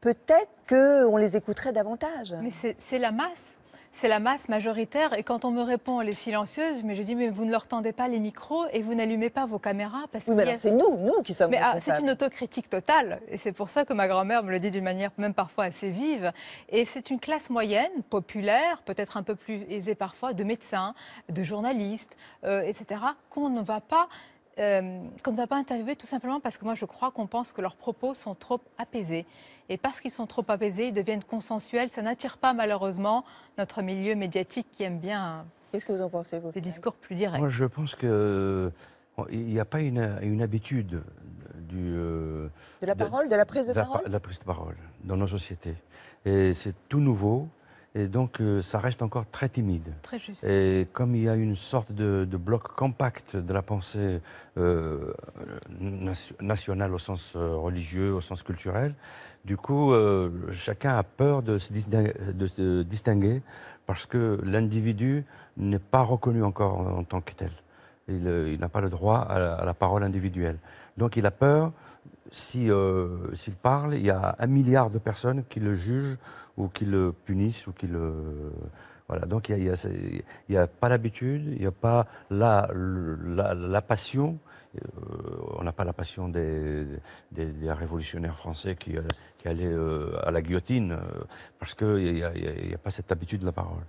[SPEAKER 1] peut-être qu'on les écouterait davantage.
[SPEAKER 15] Mais c'est la masse. C'est la masse majoritaire. Et quand on me répond, elle est silencieuse, mais je dis, mais vous ne leur tendez pas les micros et vous n'allumez pas vos caméras. Parce
[SPEAKER 1] oui, mais alors c'est nous qui sommes responsables.
[SPEAKER 15] C'est une autocritique totale. Et c'est pour ça que ma grand-mère me le dit d'une manière même parfois assez vive. Et c'est une classe moyenne, populaire, peut-être un peu plus aisée parfois, de médecins, de journalistes, etc., qu'on ne va pas interviewer tout simplement parce que moi je crois qu'on pense que leurs propos sont trop apaisés. Et parce qu'ils sont trop apaisés, ils deviennent consensuels. Ça n'attire pas malheureusement notre milieu médiatique qui aime bien
[SPEAKER 1] Qu'est-ce que vous en pensez, des
[SPEAKER 15] discours plus directs.
[SPEAKER 4] Moi je pense qu'il n'y a pas une habitude
[SPEAKER 1] de la parole, de la prise de parole.
[SPEAKER 4] De la prise de parole dans nos sociétés. Et c'est tout nouveau. Et donc, ça reste encore très timide.
[SPEAKER 15] Très juste.
[SPEAKER 4] Et comme il y a une sorte de bloc compact de la pensée nationale au sens religieux, au sens culturel, du coup, chacun a peur de se distinguer parce que l'individu n'est pas reconnu encore en tant que tel. Il n'a pas le droit à la parole individuelle. Donc, il a peur. S'il parle, il y a 1 milliard de personnes qui le jugent ou qui le punissent ou qui le... Voilà, donc il n'y a pas l'habitude, il n'y a pas la passion. On n'a pas la passion des révolutionnaires français qui allaient à la guillotine parce qu'il n'y a pas cette habitude de la parole.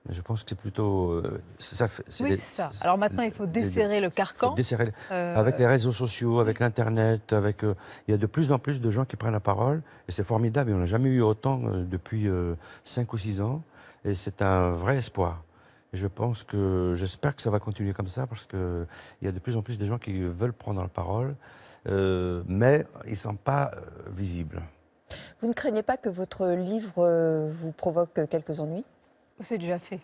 [SPEAKER 4] Mais je pense que c'est plutôt...
[SPEAKER 15] oui, c'est ça. Alors maintenant, il faut desserrer le carcan.
[SPEAKER 4] Desserrer, avec les réseaux sociaux, avec l'Internet, il y a de plus en plus de gens qui prennent la parole. Et c'est formidable. On n'a jamais eu autant depuis 5 ou 6 ans. Et c'est un vrai espoir. Et j'espère que ça va continuer comme ça parce qu'il y a de plus en plus de gens qui veulent prendre la parole, mais ils ne sont pas visibles.
[SPEAKER 1] Vous ne craignez pas que votre livre vous provoque quelques ennuis ?
[SPEAKER 15] C'est déjà fait.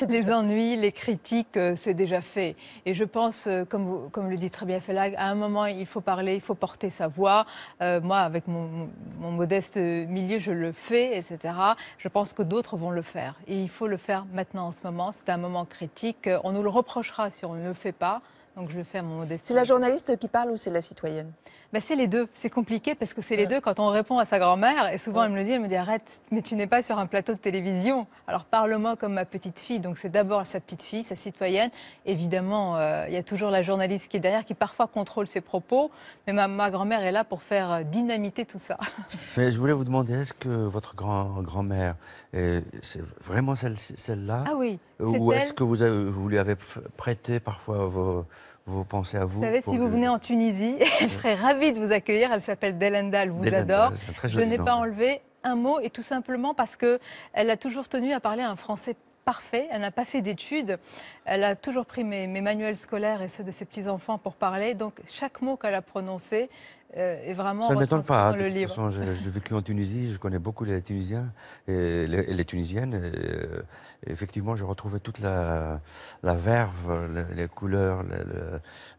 [SPEAKER 15] Les ennuis, les critiques, c'est déjà fait. Et je pense, comme le dit très bien Félag, à un moment, il faut parler, il faut porter sa voix. Moi, avec mon modeste milieu, je le fais, etc. Je pense que d'autres vont le faire. Et il faut le faire maintenant, en ce moment. C'est un moment critique. On nous le reprochera si on ne le fait pas. Donc je le fais à mon modeste.
[SPEAKER 1] C'est la journaliste qui parle ou c'est la citoyenne?
[SPEAKER 15] C'est les deux. C'est compliqué parce que c'est les deux quand on répond à sa grand-mère. Et souvent elle me dit arrête, mais tu n'es pas sur un plateau de télévision. Alors parle-moi comme ma petite fille. Donc c'est d'abord sa petite fille, sa citoyenne. Évidemment, il y a toujours la journaliste qui est derrière, qui parfois contrôle ses propos. Mais ma grand-mère est là pour faire dynamiter tout ça.
[SPEAKER 4] Mais je voulais vous demander, est-ce que votre grand-mère, c'est vraiment celle-là?
[SPEAKER 15] Ah oui.
[SPEAKER 4] Ou est-ce que vous lui avez prêté parfois vos pensées à vous?
[SPEAKER 15] Vous savez, si vous venez en Tunisie, elle serait ravie de vous accueillir. Elle s'appelle Delenda, elle vous adore. Je n'ai pas enlevé un mot, et tout simplement parce qu'elle a toujours tenu à parler un français parfait. Elle n'a pas fait d'études. Elle a toujours pris mes manuels scolaires et ceux de ses petits-enfants pour parler. Donc, chaque mot qu'elle a prononcé est vraiment
[SPEAKER 4] ça ne m'étonne pas.
[SPEAKER 15] dans le livre.
[SPEAKER 4] De toute façon, j'ai vécu en Tunisie, je connais beaucoup les Tunisiens et les Tunisiennes. Et effectivement, je retrouvais toute la verve, les couleurs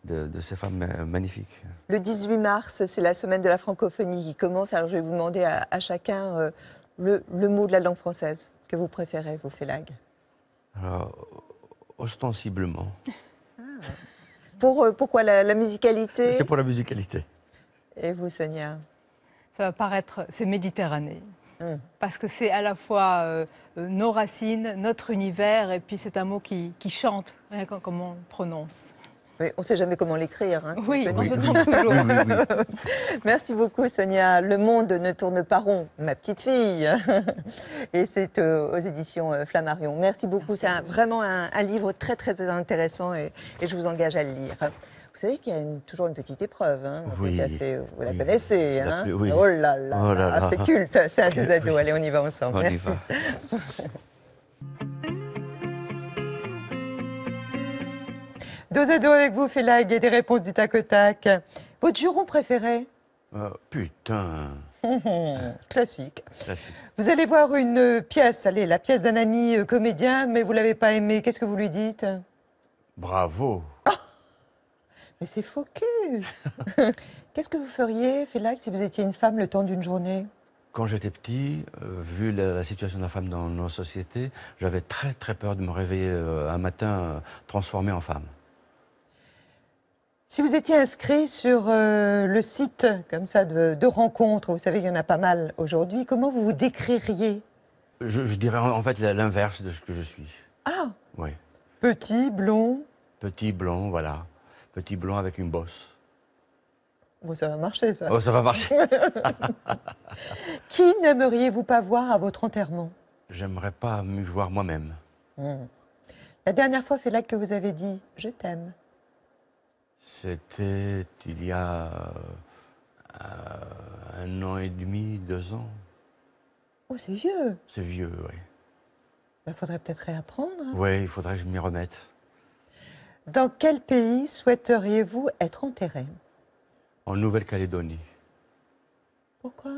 [SPEAKER 4] de ces femmes magnifiques.
[SPEAKER 1] Le 18 mars, c'est la semaine de la francophonie qui commence. Alors, je vais vous demander à chacun le mot de la langue française que vous préférez, vous, Félag.
[SPEAKER 4] Alors, ostensiblement.
[SPEAKER 1] Pourquoi la musicalité?
[SPEAKER 4] C'est pour la musicalité.
[SPEAKER 1] Et vous, Sonia?
[SPEAKER 15] Ça va paraître, c'est Méditerranée. Parce que c'est à la fois nos racines, notre univers, et puis c'est un mot qui chante, rien que comme on le prononce.
[SPEAKER 1] Oui, on ne sait jamais comment l'écrire. Hein,
[SPEAKER 15] oui, on se trompe toujours.
[SPEAKER 1] Merci beaucoup, Sonia. Le monde ne tourne pas rond, ma petite fille. Et c'est aux éditions Flammarion. Merci beaucoup. C'est vraiment un livre très, très intéressant et je vous engage à le lire. Vous savez qu'il y a toujours une petite épreuve. Hein,
[SPEAKER 4] oui.
[SPEAKER 1] Vous la connaissez. Hein,
[SPEAKER 4] oui.
[SPEAKER 1] Oh là là, c'est culte. C'est un des ados. Allez, on y va ensemble.
[SPEAKER 4] On
[SPEAKER 1] Merci.
[SPEAKER 4] y va.
[SPEAKER 1] Dos à dos avec vous, Félag, et des réponses du tac au tac. Votre juron préféré?
[SPEAKER 4] Putain.
[SPEAKER 1] Classique. Vous allez voir une pièce, la pièce d'un ami comédien, mais vous ne l'avez pas aimé. Qu'est-ce que vous lui dites?
[SPEAKER 4] Bravo.
[SPEAKER 1] Oh, mais c'est faux cul. Qu'est-ce que vous feriez, Félag, si vous étiez une femme le temps d'une journée?
[SPEAKER 4] Quand j'étais petit, vu la situation de la femme dans nos sociétés, j'avais très très peur de me réveiller un matin transformé en femme.
[SPEAKER 1] Si vous étiez inscrit sur le site comme ça de rencontres, vous savez qu'il y en a pas mal aujourd'hui, comment vous vous décririez?
[SPEAKER 4] Je dirais en fait l'inverse de ce que je suis.
[SPEAKER 1] Ah.
[SPEAKER 4] Oui.
[SPEAKER 1] Petit, blond.
[SPEAKER 4] Petit, blond, voilà. Petit, blond avec une bosse.
[SPEAKER 1] Bon, ça va marcher, ça.
[SPEAKER 4] Oh, ça va marcher.
[SPEAKER 1] Qui n'aimeriez-vous pas voir à votre enterrement?
[SPEAKER 4] J'aimerais pas me voir moi-même.
[SPEAKER 1] La dernière fois, Félag, que vous avez dit « je t'aime ».
[SPEAKER 4] C'était il y a 1 an et demi, 2 ans.
[SPEAKER 1] Oh, c'est vieux.
[SPEAKER 4] C'est vieux, oui.
[SPEAKER 1] Il faudrait peut-être réapprendre. Hein.
[SPEAKER 4] Oui, il faudrait que je m'y remette.
[SPEAKER 1] Dans quel pays souhaiteriez-vous être enterré?
[SPEAKER 4] en Nouvelle-Calédonie.
[SPEAKER 1] Pourquoi?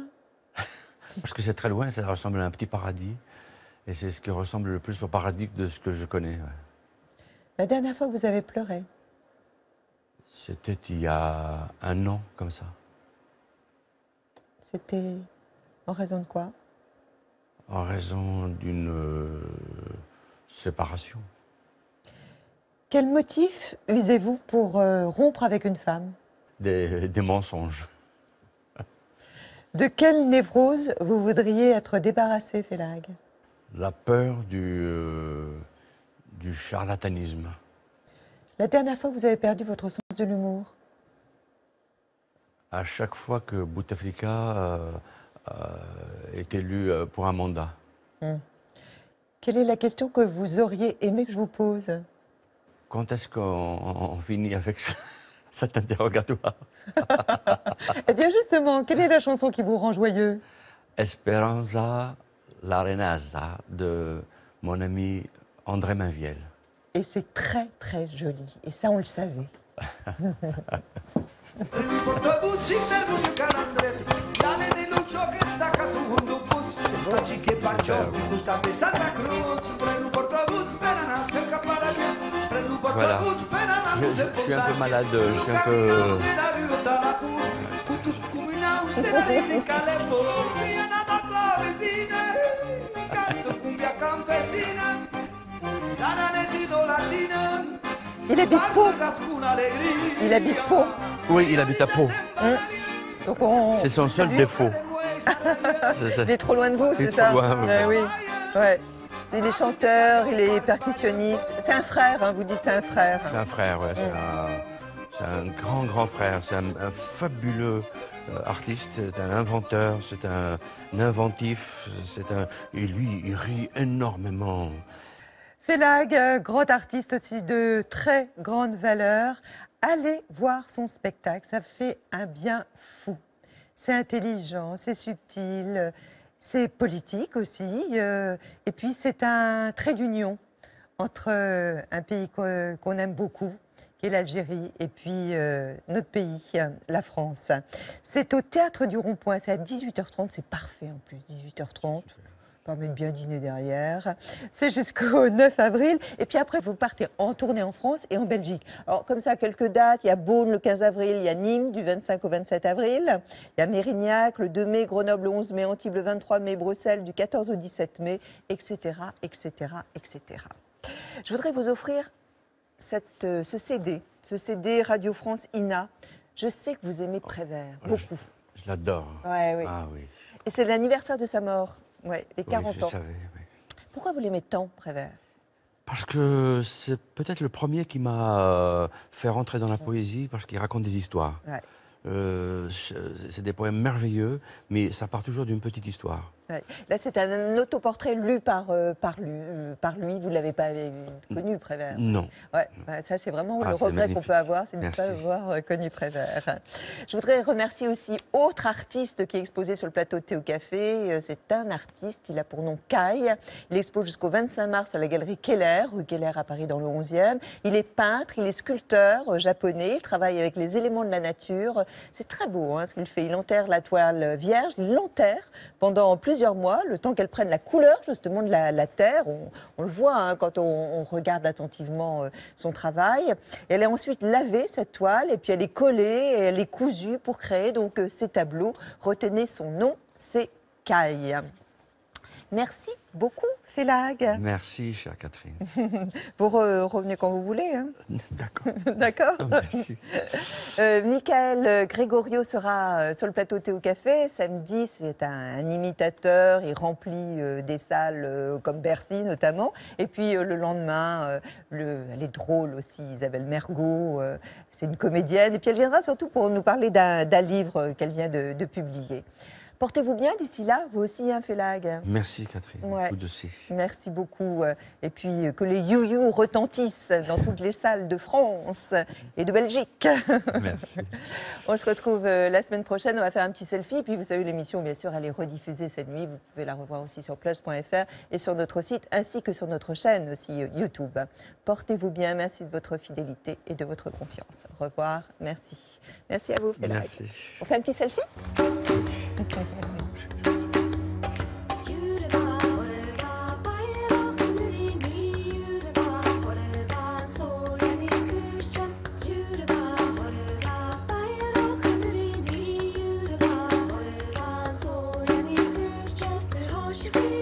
[SPEAKER 4] Parce que c'est très loin, ça ressemble à un petit paradis. Et c'est ce qui ressemble le plus au paradis de ce que je connais. Ouais.
[SPEAKER 1] La dernière fois que vous avez pleuré?
[SPEAKER 4] C'était il y a 1 an, comme ça.
[SPEAKER 1] C'était en raison de quoi?
[SPEAKER 4] En raison d'une séparation.
[SPEAKER 1] Quel motif usez-vous pour rompre avec une femme?
[SPEAKER 4] Des mensonges.
[SPEAKER 1] De quelle névrose vous voudriez être débarrassé, Félag?
[SPEAKER 4] La peur du charlatanisme.
[SPEAKER 1] La dernière fois que vous avez perdu votre sens de l'humour?
[SPEAKER 4] À chaque fois que Bouteflika est élu pour un mandat.
[SPEAKER 1] Quelle est la question que vous auriez aimé que je vous pose?
[SPEAKER 4] Quand est-ce qu'on finit avec cet interrogatoire?
[SPEAKER 1] Eh bien justement, quelle est la chanson qui vous rend joyeux?
[SPEAKER 4] Esperanza l'Arenaza de mon ami André Mainviel.
[SPEAKER 1] Et c'est très très joli, et ça on le savait.
[SPEAKER 4] Voilà. Je suis un peu malade, je suis un peu...
[SPEAKER 1] Il habite Pau. Il habite Pau.
[SPEAKER 4] Oui, il habite à Pau.
[SPEAKER 1] Donc
[SPEAKER 4] c'est son seul défaut.
[SPEAKER 1] Il est trop loin de vous, c'est ça?
[SPEAKER 4] Trop loin,
[SPEAKER 1] oui. Ouais. Il est chanteur, il est percussionniste. C'est un frère, hein, vous dites c'est un frère.
[SPEAKER 4] C'est un frère, ouais. C'est un grand frère. C'est un fabuleux artiste, c'est un inventeur, c'est un inventif. Et lui, il rit énormément.
[SPEAKER 1] Félag, grand artiste aussi de très grande valeur. Allez voir son spectacle, ça fait un bien fou. C'est intelligent, c'est subtil, c'est politique aussi. Et puis c'est un trait d'union entre un pays qu'on aime beaucoup, qui est l'Algérie, et puis notre pays, la France. C'est au Théâtre du Rond-Point, c'est à 18h30, c'est parfait en plus, 18h30. Permet de bien dîner derrière. C'est jusqu'au 9 avril. Et puis après, vous partez en tournée en France et en Belgique. Alors, comme ça, quelques dates. Il y a Beaune le 15 avril, il y a Nîmes du 25 au 27 avril. Il y a Mérignac le 2 mai, Grenoble le 11 mai, Antibes le 23 mai, Bruxelles du 14 au 17 mai, etc., etc., etc. Je voudrais vous offrir ce CD Radio France INA. Je sais que vous aimez Prévert, beaucoup.
[SPEAKER 4] Je l'adore.
[SPEAKER 1] Ouais, oui.
[SPEAKER 4] Ah oui.
[SPEAKER 1] Et c'est l'anniversaire de sa mort. Ouais, les 40
[SPEAKER 4] oui,
[SPEAKER 1] ans.
[SPEAKER 4] Savais, oui.
[SPEAKER 1] Pourquoi vous l'aimez tant, Prévert?
[SPEAKER 4] Parce que c'est peut-être le premier qui m'a fait rentrer dans la poésie, parce qu'il raconte des histoires. Ouais. C'est des poèmes merveilleux, mais ça part toujours d'une petite histoire.
[SPEAKER 1] Ouais. Là, c'est un autoportrait lu par lui. Vous ne l'avez pas connu, Prévert?
[SPEAKER 4] Non.
[SPEAKER 1] Ouais, ça, c'est vraiment le regret qu'on peut avoir, c'est de ne pas avoir connu Prévert. Je voudrais remercier aussi autre artiste qui est exposé sur le plateau de Thé au Café. C'est un artiste, il a pour nom Kai. Il expose jusqu'au 25 mars à la galerie Keller, rue Keller à Paris dans le 11e. Il est peintre, il est sculpteur japonais, il travaille avec les éléments de la nature. C'est très beau ce qu'il fait. Il enterre la toile vierge, il l'enterre pendant plusieurs mois, le temps qu'elle prenne la couleur justement de la terre. On le voit quand on regarde attentivement son travail. Et elle est ensuite lavée, cette toile, et puis elle est collée, et elle est cousue pour créer donc ces tableaux. Retenez son nom, c'est Kai. Merci beaucoup, Félag.
[SPEAKER 4] Merci, chère Catherine.
[SPEAKER 1] Vous revenez quand vous voulez. Hein.
[SPEAKER 4] D'accord.
[SPEAKER 1] D'accord.
[SPEAKER 4] Oh, merci.
[SPEAKER 1] Michael Gregorio sera sur le plateau Thé au Café. Samedi, c'est un imitateur. Il remplit des salles comme Bercy, notamment. Et puis le lendemain, elle est drôle aussi, Isabelle Mergo. C'est une comédienne. Et puis elle viendra surtout pour nous parler d'un livre qu'elle vient de publier. Portez-vous bien d'ici là, vous aussi, hein, Félag.
[SPEAKER 4] Merci Catherine,
[SPEAKER 1] Ouais.
[SPEAKER 4] tout de suite.
[SPEAKER 1] Merci beaucoup. Et puis que les you-you retentissent dans toutes les salles de France et de Belgique.
[SPEAKER 4] Merci.
[SPEAKER 1] On se retrouve la semaine prochaine, on va faire un petit selfie. Et puis vous savez, l'émission, bien sûr, elle est rediffusée cette nuit. Vous pouvez la revoir aussi sur plus.fr et sur notre site, ainsi que sur notre chaîne aussi YouTube. Portez-vous bien, merci de votre fidélité et de votre confiance. Au revoir, merci. Merci à vous, Félag.
[SPEAKER 4] Merci.
[SPEAKER 1] On fait un petit selfie
[SPEAKER 16] Should we